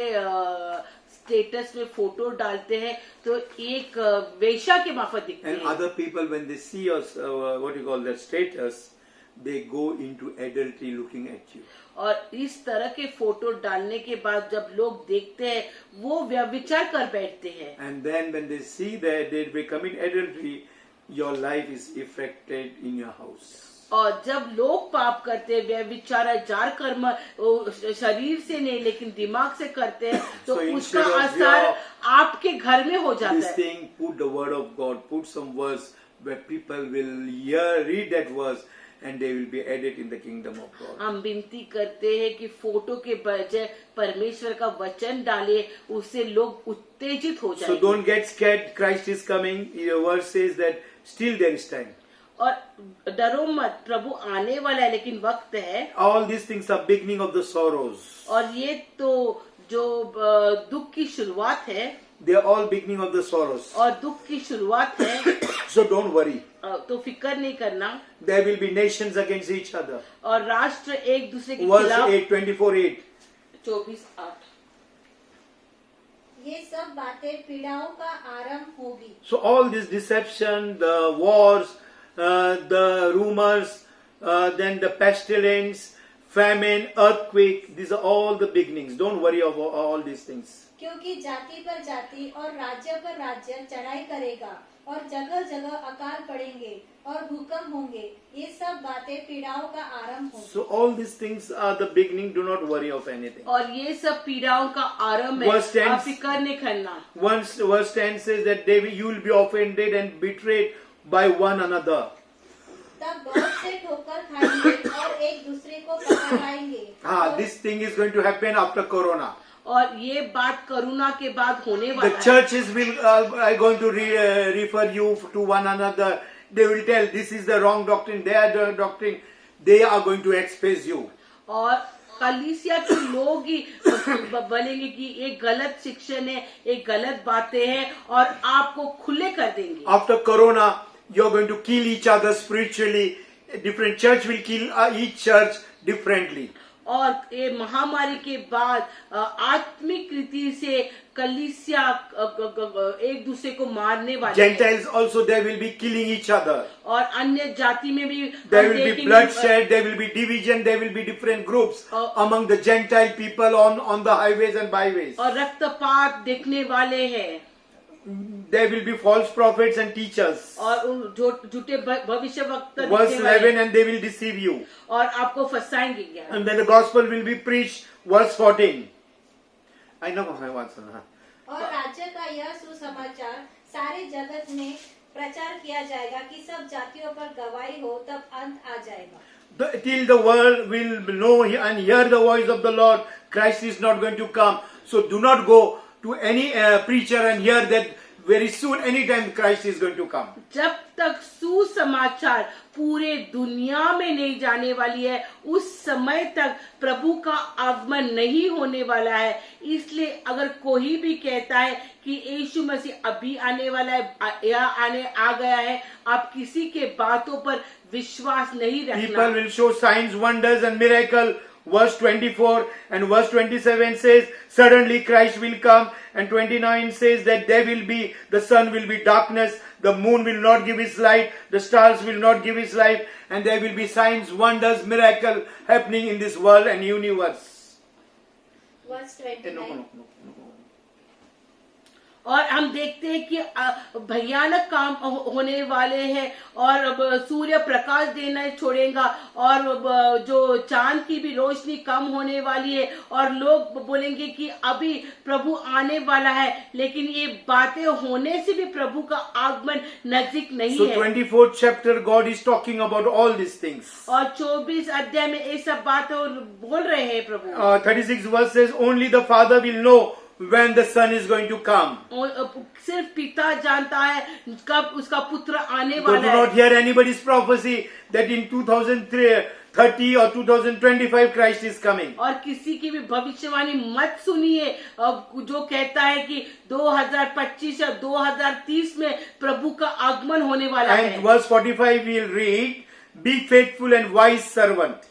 स्टेटस में फोटो डालते हैं तो एक वेश्या के माफत दिखते And हैं. other people, when they see your what you call that status, they go into adultery looking at you. और इस तरह के फोटो डालने के बाद जब लोग देखते हैं वो व्यभिचार कर बैठते हैं. And then when they see that they commit adultery, your life is affected in your house. और जब लोग पाप करते हैं, व्यभिचार जार कर्म शरीर से नहीं लेकिन दिमाग से करते हैं, तो So उसका instead of असर आपके घर में हो जाता This है. thing, put the word of God, put some verse where people will read that verse and they will be added in the kingdom of God. हम विनती करते हैं कि फोटो के बजाय परमेश्वर का वचन डालिए, उससे लोग उत्तेजित हो So जाएंगे. don't get scared. Christ is coming. Your word says that still there is time. और डरो मत, प्रभु आने वाला है, लेकिन वक्त है. All these things are beginning of the sorrows. और ये तो जो दुख की शुरुआत है. they are all beginning of the sorrows. और दुख की शुरुआत है, So don't worry. तो फिक्र नहीं करना। There will be nations against each other. और राष्ट्र एक दूसरे के Verse खिलाफ। 8, 24:8. 24:8। ये सब बातें पीड़ाओं का आरंभ होगी। So all this deception, the wars, the rumors, then the pestilence, famine, earthquake, these are all the beginnings. Don't worry about all these things. क्योंकि जाति पर जाति और राज्य पर राज्य चढ़ाई करेगा और जगह जगह अकाल पड़ेंगे और भूकंप होंगे। ये सब बातें पीड़ाओं का आरंभ होगी। So all these things are the beginning. Do not worry of anything. और ये सब पीड़ाओं का आरंभ है, Verse 10 आप फिक्र नहीं करना। Verse 10 says that you will be offended and betrayed by one another. तब बहुत से ठोकर खाएंगे और एक दूसरे को पकड़ाएंगे। This thing is going to happen after Corona. और ये बात करुणा के बाद होने वाला The है। churches are going to refer you to one another. They will tell this is the wrong doctrine, they are the doctrine. They are going to expose you. और कलीसिया के लोग ही बोलेंगे कि ये गलत शिक्षण है, ये गलत बातें हैं और आपको खुले कर देंगे। After Corona, you are going to kill each other spiritually. Different church will kill each church differently. और ये महामारी के बाद आत्मिक रीति से कलीसिया एक दूसरे को मारने वाले हैं। Gentiles also they will be killing each other. और अन्य जाति में भी There will be bloodshed, there will be division, there will be different groups among the Gentile people on the highways and byways. और रक्तपात देखने वाले हैं। There will be false prophets and teachers. और झूठे भविष्यवक्ता Verse दिखने वाले 11, and they will deceive you. और आपको फंसाएंगे क्या? And then the gospel will be preached. Verse 14. I know my answer. और राज्य का यह सुसमाचार सारे जगत में प्रचार किया जाएगा कि सब जातियों पर गवाही हो, तब अंत आ जाएगा। Till the world will know and hear the voice of the Lord, Christ is not going to come. So do not go to any preacher and hear that very soon, anytime Christ is going to come. जब तक सुसमाचार पूरे दुनिया में नहीं जाने वाली है, उस समय तक प्रभु का आगमन नहीं होने वाला है। इसलिए अगर कोई भी कहता है कि यीशु मसीह अभी आने वाला है या आने आ गया है, आप किसी के बातों पर विश्वास नहीं रखना। People will show signs, wonders and miracle. Verse 24 and verse 27 says, suddenly Christ will come. And 29 says that the sun will be darkness, the moon will not give its light, the stars will not give its light, and there will be signs, wonders, miracle happening in this world and universe. Verse 29. और हम देखते हैं कि भयानक काम होने वाले हैं और अब सूर्य प्रकाश देना छोड़ेगा और जो चांद की भी रोशनी कम होने वाली है और लोग बोलेंगे कि अभी प्रभु आने वाला है, लेकिन ये बातें होने से भी प्रभु का आगमन नजदीक नहीं So है। 24th chapter God is talking about all these things. और 24 अध्याय में ये सब बातें बोल रहे हैं प्रभु। 36 verse says only the Father will know when the Son is going to come. सिर्फ पिता जानता है कब उसका पुत्र आने So do वाला not है। hear anybody's prophecy that in 2030 or 2025 Christ is coming. और किसी की भी भविष्यवाणी मत सुनिए जो कहता है कि 2025 या 2030 में प्रभु का आगमन होने वाला है। And verse 45 we'll read, be faithful and wise servant.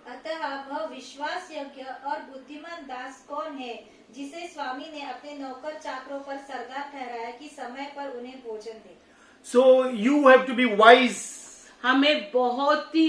अतः वह विश्वास योग्य और बुद्धिमान दास कौन है जिसे स्वामी ने अपने नौकर चाकरों पर सरदार ठहराया कि समय पर उन्हें भोजन दे। So you have to be wise हमें बहुत ही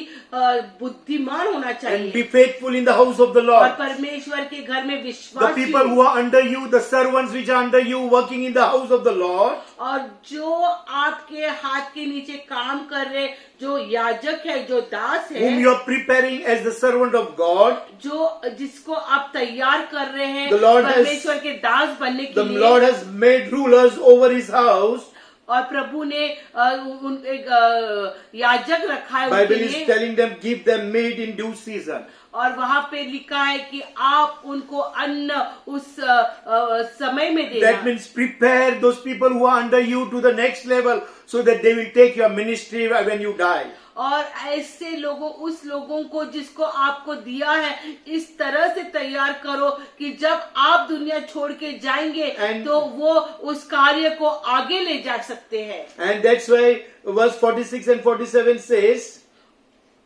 बुद्धिमान होना and be चाहिए faithful in the house of the और Lord. परमेश्वर के घर में The विश्वास people who are under you, the servants which are under you working in the house of the Lord, और जो आपके हाथ के नीचे काम कर रहे जो याजक है, जो दास whom है, you are preparing as the servant of God, जो जिसको आप तैयार कर रहे हैं The Lord has- परमेश्वर के दास बनने के the लिए, Lord has made rulers over his house. और प्रभु ने एक याजक रखा है उनके Bible is लिए telling them, give them meat in due season. और वहाँ पे लिखा है कि आप उनको अन्न उस समय में देना। That means prepare those people who are under you to the next level so that they will take your ministry when you die. और ऐसे लोगों उस लोगों को जिसको आपको दिया है इस तरह से तैयार करो कि जब आप दुनिया छोड़ के जाएंगे तो वो उस कार्य को आगे ले जा सकते हैं। And that's why verse 46 and 47 says,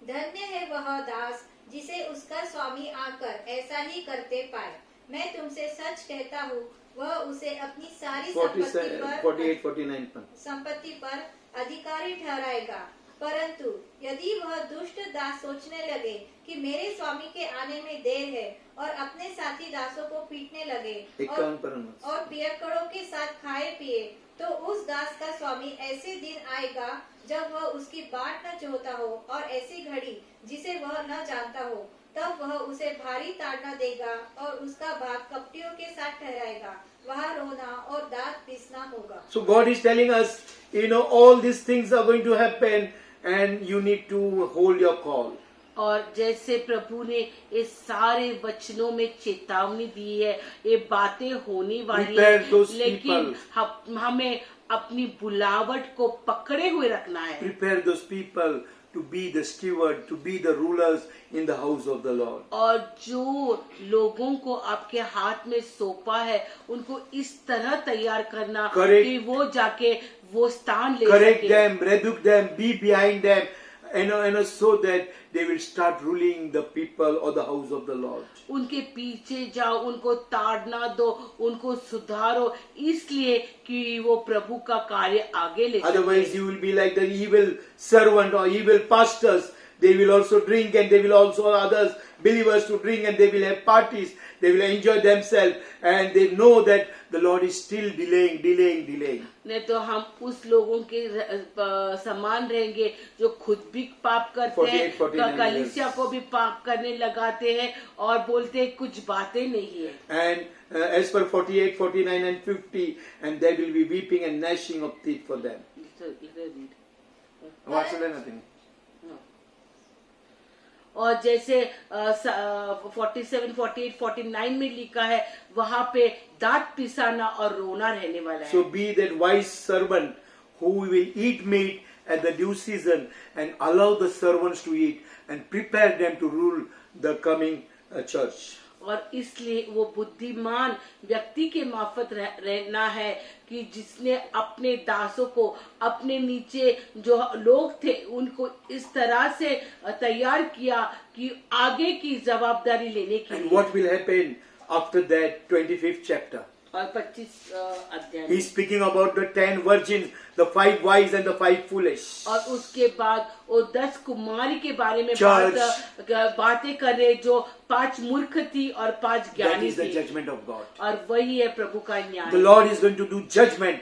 धन्य है वह दास जिसे उसका स्वामी आकर ऐसा ही करते पाए। मैं तुमसे सच कहता हूँ, वह उसे अपनी सारी 48, 49 पर। संपत्ति पर अधिकारी ठहराएगा। परंतु यदि वह दुष्ट दास सोचने लगे कि मेरे स्वामी के आने में देर है और अपने साथी दासों को पीटने लगे 51 पर। और पियक्कड़ों के साथ खाए पिए, तो उस दास का स्वामी ऐसे दिन आएगा जब वह उसकी बाट न जोहता हो और ऐसी घड़ी जिसे वह न जानता हो, तब वह उसे भारी ताड़ना देगा और उसका भाग कपटियों के साथ ठहराएगा। वहाँ रोना और दांत पीसना होगा। So God is telling us, all these things are going to happen and you need to hold your call. और जैसे प्रभु ने इस सारे वचनों में चेतावनी दी है, ये बातें होने वाली है, लेकिन हमें अपनी बुलावट को पकड़े हुए रखना है। Prepare those people to be the steward, to be the rulers in the house of the Lord. और जो लोगों को आपके हाथ में सौंपा है उनको इस तरह तैयार करना कि वो जाके वो स्थान ले सके। Correct them, rebuke them, be behind them, so that they will start ruling the people or the house of the Lord. उनके पीछे जाओ, उनको ताड़ना दो, उनको सुधारो, इसलिए कि वो प्रभु का कार्य आगे ले सके। Otherwise you will be like the evil servant or evil pastors. They will also drink and they will also others believers to drink and they will have parties. They will enjoy themselves and they know that the Lord is still delaying. नहीं तो हम उस लोगों के समान रहेंगे जो खुद भी पाप करते हैं, कलीसिया को भी पाप करने लगाते हैं और बोलते हैं कुछ बातें नहीं है। And as per 48, 49 and 50, and there will be weeping and gnashing of teeth for them. What's nothing? और जैसे 47, 48, 49 में लिखा है, वहाँ पे दांत पिसाना और रोना रहने वाला है। So be that wise servant who will eat meat at the due season and allow the servants to eat and prepare them to rule the coming church. और इसलिए वो बुद्धिमान व्यक्ति के मार्फत रहना है कि जिसने अपने दासों को अपने नीचे जो लोग थे उनको इस तरह से तैयार किया कि आगे की जवाबदारी लेने के लिए। And what will happen after that 25th chapter? और 25 अध्याय He is speaking about the 10 virgins, the 5 wise and the 5 foolish. और उसके बाद वो 10 कुमारी के बारे में बातें कर रहे जो 5 मूर्ख थी और 5 ज्ञानी That is the थी। judgment of God. और वही है प्रभु का न्याय। The Lord is going to do judgment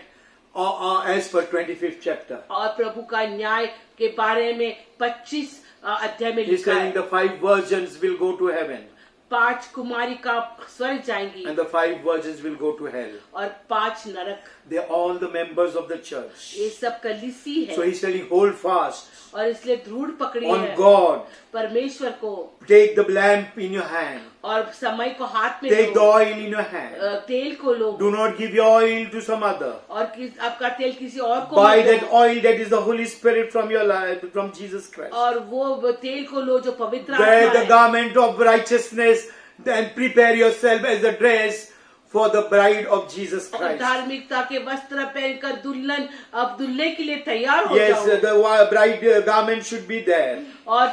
as per 25th chapter. और प्रभु का न्याय के बारे में 25 अध्याय में He is लिखा telling है। the 5 virgins will go to heaven. 5 कुमारी का स्वर्ग जाएंगी And the 5 virgins will go to hell. और 5 नरक। They are all the members of the church. ये सब कलीसी है। So he is telling, hold fast और इसलिए दृढ़ पकड़ी on है God. परमेश्वर को। Take the lamp in your hand. और समय को हाथ में Take the low. oil in your hand. तेल को लो। Do not give your oil to some other. और आपका तेल किसी और को Buy मत दो। that oil that is the Holy Spirit from your life, from Jesus Christ. और वो तेल को लो जो पवित्र Wear आत्मा the है। garment of righteousness and prepare yourself as a dress for the bride of Jesus और Christ. धार्मिकता के वस्त्र पहनकर दुल्हन अब दुल्हे के लिए तैयार हो Yes, जाओ। the bride garment should be there. और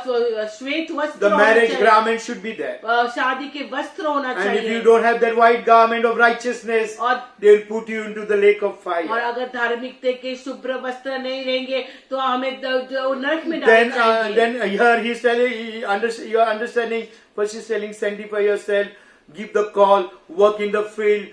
श्वेत वस्त्र The होना marriage चाहिए। garment should be there. शादी के वस्त्र होना And if चाहिए। you don't have that white garment of righteousness, और they will put you into the lake of और fire. अगर धार्मिकता के शुभ्र वस्त्र नहीं रहेंगे तो हमें जो नरक में डाले जाएंगे। Then here he is telling, you are understanding, first he is telling, sanctify yourself, give the call, work in the field,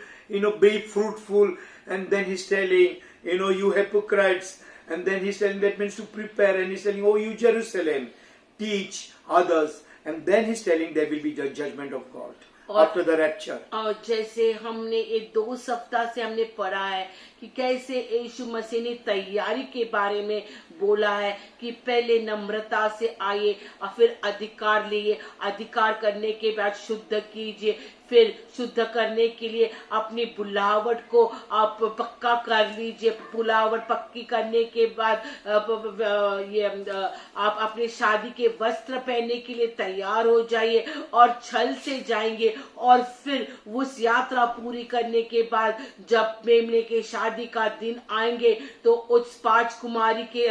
be fruitful, and then he's telling, you hypocrites, and then he's telling that means to prepare, and he's telling, oh you Jerusalem, teach others, and then he's telling there will be the judgment of God after the rapture. और जैसे हमने ये 2 सप्ताह से हमने पढ़ा है कि कैसे यीशु मसीह ने तैयारी के बारे में बोला है कि पहले नम्रता से आइए और फिर अधिकार लिए, अधिकार करने के बाद शुद्ध कीजिए, फिर शुद्ध करने के लिए अपनी बुलावट को आप पक्का कर लीजिए। बुलावट पक्की करने के बाद आप अपने शादी के वस्त्र पहनने के लिए तैयार हो जाइए और छल से जाएंगे, और फिर उस यात्रा पूरी करने के बाद जब मेमने के शादी का दिन आएंगे तो उस 5 कुमारी के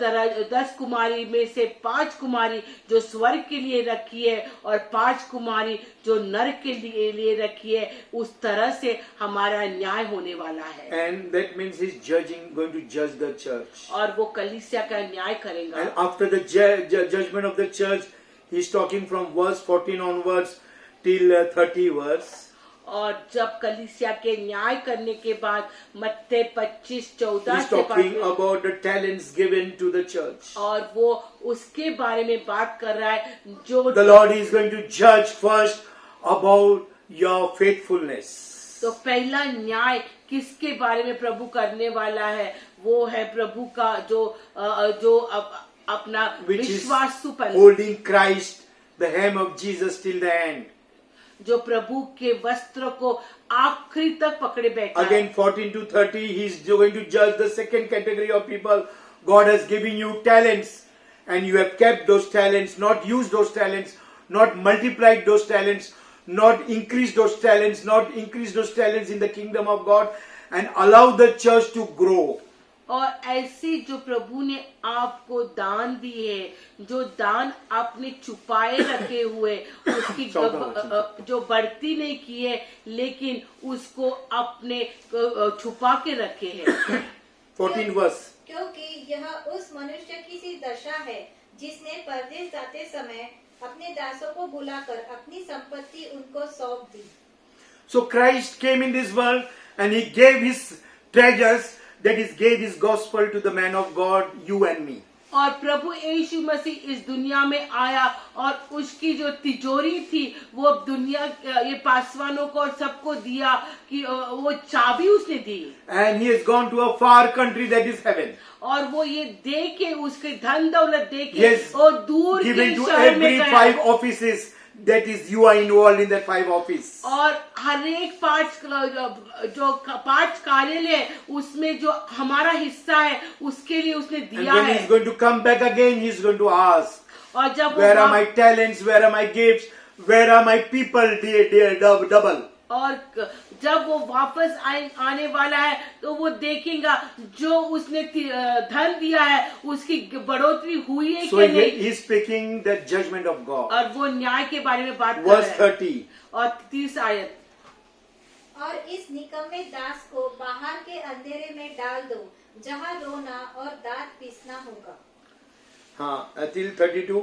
तरह 10 कुमारी में से 5 कुमारी जो स्वर्ग के लिए रखी है और 5 कुमारी जो नरक के लिए रखी है, उस तरह से हमारा न्याय होने वाला है। And that means he's going to judge the church. और वो कलीसिया का न्याय करेगा। And after the judgment of the church, he's talking from verse 14 onwards till 30 verse. और जब कलीसिया के न्याय करने के बाद मत्ते 25-14 He's से talking बात about the talents given to the church. और वो उसके बारे में बात कर रहा है जो The Lord is going to judge first about your faithfulness. तो पहला न्याय किसके बारे में प्रभु करने वाला है, वो है प्रभु का जो अपना Which is विश्वासूपन, holding Christ, the hem of Jesus till the end. जो प्रभु के वस्त्र को आखिरी तक पकड़े बैठा है। Again 14 to 30, he's going to judge the second category of people. God has given you talents and you have kept those talents, not used those talents, not multiplied those talents, not increased those talents, not increased those talents in the kingdom of God and allow the church to grow. और ऐसी जो प्रभु ने आपको दान दिए, जो दान आपने छुपाए रखे हुए, उसकी जो बढ़ती नहीं की है लेकिन उसको अपने छुपा के रखे हैं। 14 verse. क्योंकि यह उस मनुष्य की सी दशा है जिसने परदेश जाते समय अपने दासों को बुलाकर अपनी संपत्ति उनको सौंप दी। So Christ came in this world and he gave his treasures, that is gave his gospel to the man of God, you and me. और प्रभु यीशु मसीह इस दुनिया में आया और उसकी जो तिजोरी थी वो दुनिया ये पासवानों को और सबको दिया कि वो चाबी उसने दी। And he has gone to a far country, that is heaven. और वो ये दे के उसके धन दौलत दे के Yes, और दूर के given to शहर में every गया। 5 offices, that is you are involved in that 5 office. और हर एक 5 कार्यालय उसमें जो हमारा हिस्सा है उसके लिए उसने And दिया when he है। is going to come back again, he is going to ask, और जब where are वो my talents, where are my gifts, where are my people, dear double. और जब वो वापस आने वाला है तो वो देखेगा जो उसने धन दिया है उसकी बढ़ोतरी हुई है So कि he नहीं। is speaking the judgment of God. और वो न्याय के बारे में बात कर Verse रहा है। 30. और 30 आयत, और इस निकम्मे दास को बाहर के अंधेरे में डाल दो जहाँ रोना और दांत पीसना होगा। हाँ, till 32.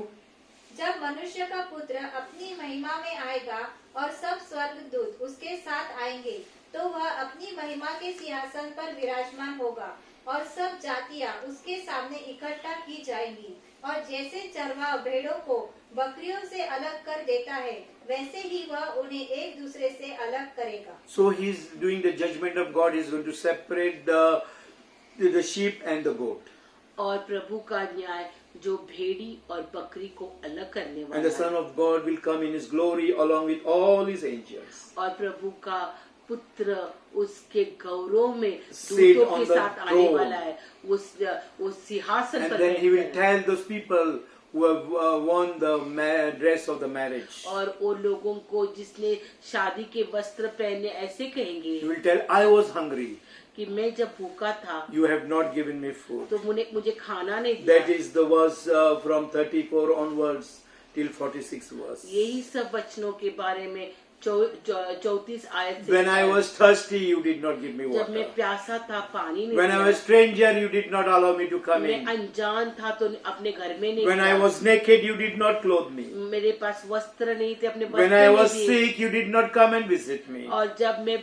जब मनुष्य का पुत्र अपनी महिमा में आएगा और सब स्वर्गदूत उसके साथ आएंगे तो वह अपनी महिमा के सिंहासन पर विराजमान होगा और सब जातियां उसके सामने इकट्ठा की जाएंगी। और जैसे चरवाहा भेड़ों को बकरियों से अलग कर देता है वैसे ही वह उन्हें एक दूसरे से अलग करेगा। So he is doing the judgment of God. He is going to separate the sheep and the goat. और प्रभु का न्याय जो भेड़ी और बकरी को अलग करने And the वाला Son है। of God will come in his glory along with all his angels. और प्रभु का पुत्र उसके गौरव में Sit दूतों on के the साथ आने throne. वाला है, उस सिंहासन And पर then he will बैठकर। tell those people who have won the dress of the marriage. और वो लोगों को जिसने शादी के वस्त्र पहने ऐसे कहेंगे He will tell, I was hungry. कि मैं जब भूखा था You have not given me food. तो मुझे खाना नहीं That दिया। is the verse from 34 onwards till 46 verse. यही सब वचनों के बारे में 34 आयत से When I was thirsty, you did not give me जब मैं water. प्यासा था पानी नहीं When I दिया। was stranger, you did not allow me to come मैं in. अनजान था तो अपने घर में नहीं When I गया। was naked, you did not clothe me. मेरे पास वस्त्र नहीं थे, अपने When वस्त्र I नहीं was दिए। sick, you did not come and visit me. और जब मैं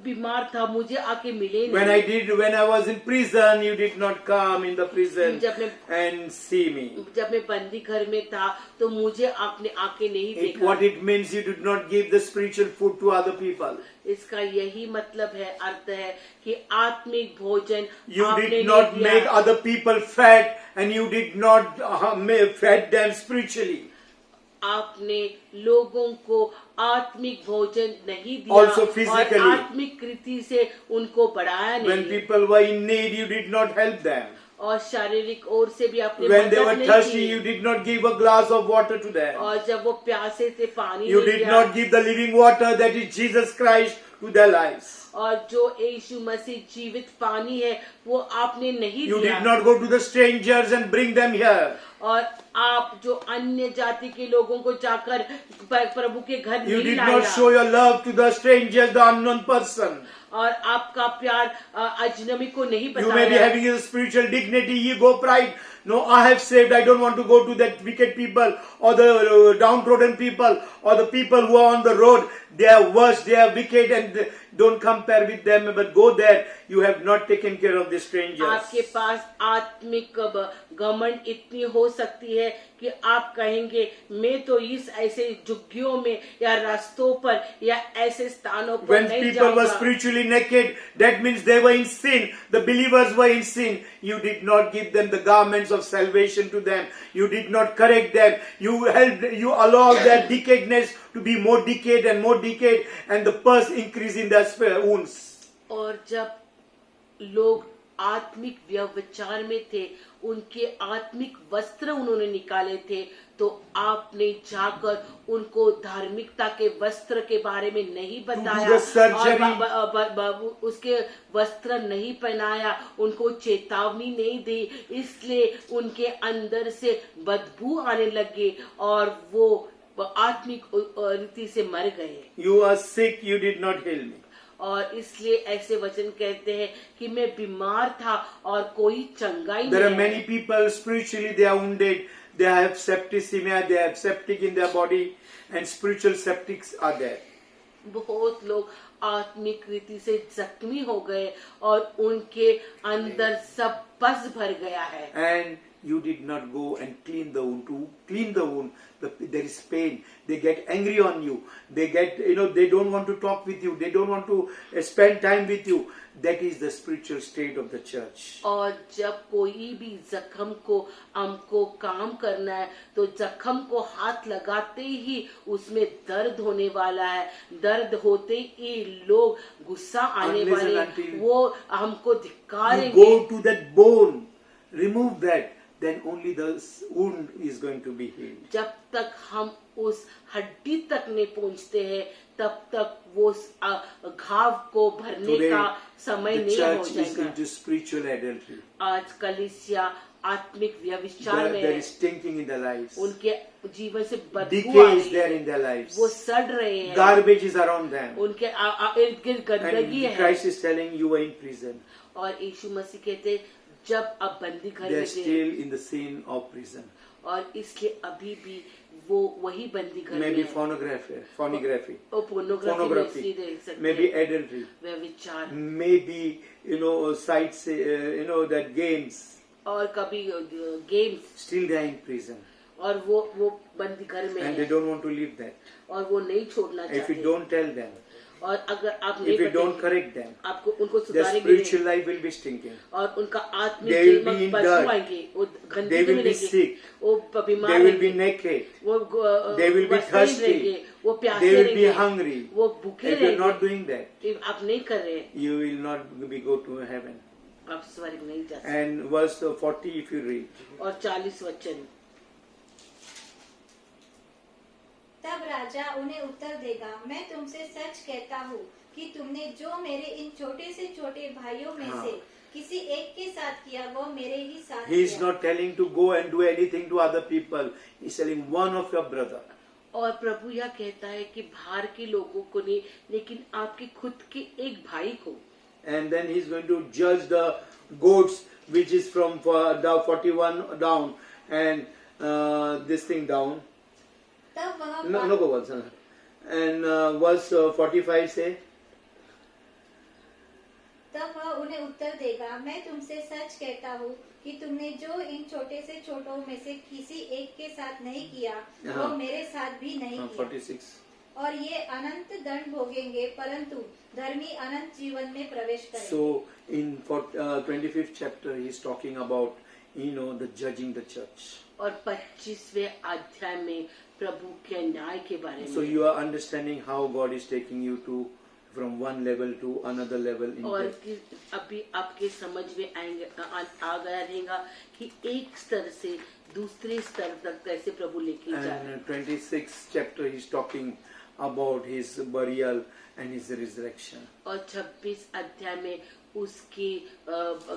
बीमार था, मुझे आके मिले When I was in prison, you did not come in the prison जब मैं and see me. जब मैं बंदी घर में था तो मुझे आपने आके नहीं देखा। What it means, you did not give the spiritual food to other people. इसका यही मतलब है, अर्थ है कि आत्मिक भोजन You आपने did नहीं not दिया। make other people fat, and you did not fed them spiritually. आपने लोगों को आत्मिक भोजन नहीं दिया Also physically. और आत्मिक रीति से उनको बढ़ाया When नहीं, people were in need, you did not help them. और शारीरिक ओर से भी आपने When they मदद were नहीं thirsty, की। you did not give a glass of water to them. और जब वो प्यासे थे पानी You नहीं did दिया, not give the living water that is Jesus Christ to their lives. और जो यीशु मसीह जीवित पानी है वो आपने नहीं You दिया। did not go to the strangers and bring them here. और आप जो अन्य जाति के लोगों को जाकर प्रभु के घर You नहीं did लाया, not show your love to the strangers, the unknown person. और आपका प्यार अजनबी को नहीं You may be बताया। having a spiritual dignity, ego, pride. No, I have saved. I don't want to go to that wicked people or the downtrodden people or the people who are on the road. They are worse, they are wicked, and don't compare with them. But go there. You have not taken care of the strangers. आपके पास आत्मिक घमंड इतनी हो सकती है कि आप कहेंगे मैं तो इस ऐसे झुग्गियों में या रास्तों पर या ऐसे स्थानों पर When नहीं people were जाऊंगा। spiritually naked, that means they were in sin. The believers were in sin. You did not give them the garments of salvation to them. You did not correct them. You allowed their decayedness to be more decayed, and the pus increase in their wounds. और जब लोग आत्मिक व्यभिचार में थे, उनके आत्मिक वस्त्र उन्होंने निकाले थे, तो आपने जाकर उनको धार्मिकता के वस्त्र के बारे में नहीं बताया the surgery. और उसके वस्त्र नहीं पहनाया, उनको चेतावनी नहीं दी, इसलिए उनके अंदर से बदबू आने लगे और वो आत्मिक रीति से मर गए। You are sick, you did not heal me. और इसलिए ऐसे वचन कहते हैं कि मैं बीमार था और कोई चंगाई There are नहीं many है। people spiritually they are wounded. They have septicemia, they have septic in their body, and spiritual septics are there. बहुत लोग आत्मिक रीति से जख्मी हो गए और उनके अंदर सब पस भर गया है। And you did not go and clean the wound. To clean the wound, there is pain. They get angry on you. They get, they don't want to talk with you. They don't want to spend time with you. That is the spiritual state of the church. और जब कोई भी जख्म को हमको काम करना है तो जख्म को हाथ लगाते ही उसमें दर्द होने वाला है। दर्द होते ही लोग गुस्सा आने Unless and वाले, until वो हमको You धिक्कारेंगे। go to that bone, remove that, then only the wound is going to be healed. जब तक हम उस हड्डी तक नहीं पहुंचते हैं तब तक वो घाव को भरने Today, का समय the नहीं हो church is जाएगा। into spiritual adultery. आज कलीसिया आत्मिक व्यभिचार में There है, is stinking in their lives. उनके जीवन से बदबू आ Decay is रही there है, in their lives. वो सड़ रहे हैं, Garbage is around them. उनके इर्द गिर्द गंदगी And है। Christ is telling you are in prison. और यीशु मसीह कहते जब आप बंदी घर They are में थे still in the sin of prison. और इसलिए अभी भी वो वही बंदी घर में Maybe है। pornography, और पोर्नोग्राफी में pornography, इसलिए देख सकते maybe हैं, adultery, व्यभिचार, maybe sites, that games. और कभी games, Still they are in prison, और वो बंदी घर में and they है don't want to leave that. और वो नहीं छोड़ना If you चाहते। don't tell them, और अगर आप नहीं if you don't बताएंगे, correct them, आपको उनको their सुधारेंगे spiritual नहीं, life will be stinking. और उनका आत्मिक They will जीवन be in बदबू dirt. आएंगे, वो They गंदगी will में be रहेंगे, sick. वो बीमार They will be रहेंगे, naked. वो They will be वस्त्रहीन thirsty. रहेंगे, वो प्यासे They will be रहेंगे, hungry. वो भूखे If you are not रहेंगे। doing that, if आप नहीं कर रहे, you will not go to heaven. आप स्वर्ग नहीं जा सकते। And verse 40, if you read, और 40 वचन, तब राजा उन्हें उत्तर देगा, मैं तुमसे सच कहता हूँ कि तुमने जो मेरे इन छोटे से छोटे भाइयों में हाँ। से किसी एक के साथ किया वो मेरे ही साथ he is किया। not telling to go and do anything to other people. He is telling one of your brother. और प्रभु यह कहता है कि बाहर के लोगों को नहीं, लेकिन आपके खुद के एक भाई को। And then he is going to judge the goats, which is from 41 down, and this thing down. तब वह No, go on, son. And verse 45 say, उत्तर देगा, मैं तुमसे सच कहता हूँ कि तुमने जो इन छोटे से छोटों में से किसी एक के साथ नहीं किया, वो हाँ। मेरे साथ भी नहीं किया। 46. और ये अनंत दंड भोगेंगे, परंतु धर्मी अनंत जीवन में प्रवेश करेंगे। So in 25th chapter he is talking about the judging the church. और 25वें अध्याय में प्रभु के न्याय के बारे So में, you are understanding how God is taking you to from one level to another level in और that. कि अभी आपके समझ में आएंगे आ गया रहेगा कि एक स्तर से दूसरे स्तर तक कैसे प्रभु लेके जा रहे हैं। And 26th chapter he is talking about his burial and his resurrection. और 26 अध्याय में उसके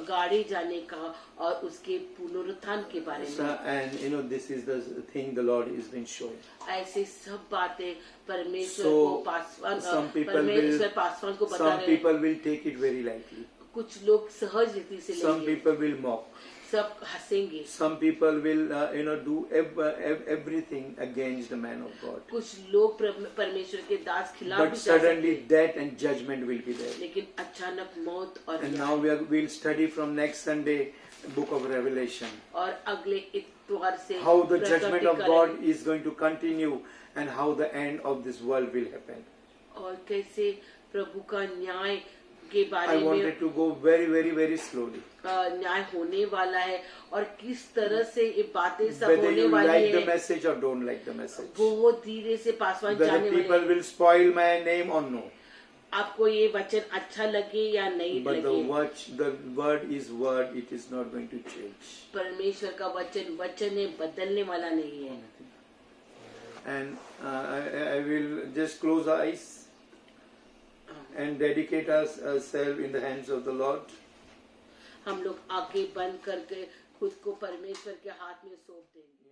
गाड़े जाने का और उसके पुनरुत्थान के बारे So, में, and this is the thing the Lord has been showing. ऐसे सब बातें परमेश्वर So, को पासवान some people परमेश्वर will- पासवान को बता Some रहे हैं। people will take it very lightly. कुछ लोग सहज रीति से Some लेंगे, people will mock. सब हंसेंगे, Some people will do everything against the man of God. कुछ लोग परमेश्वर के दास खिलाफ But भी जा सकते suddenly हैं। death and judgment will be there. लेकिन अचानक मौत और And न्याय। now we'll study from next Sunday book of Revelation. और अगले इतवार से How the judgment of God प्रकटीकरण is going to continue and how the end of this world will happen. और कैसे प्रभु का न्याय के I बारे में wanted to go very, very, very slowly. न्याय होने वाला है और किस तरह से ये बातें सब Whether होने you वाली like the है, message or don't like the message. बहुत धीरे से पासवान Whether जाने people वाले हैं। will spoil my name or no. आपको ये वचन अच्छा लगे या नहीं But लगे, the word is word, it is not going to change. परमेश्वर का वचन वचन है, बदलने वाला नहीं है। And I will just close our eyes and dedicate ourselves in the hands of the Lord. हम लोग आंखें बंद करके खुद को परमेश्वर के हाथ में सौंप देंगे।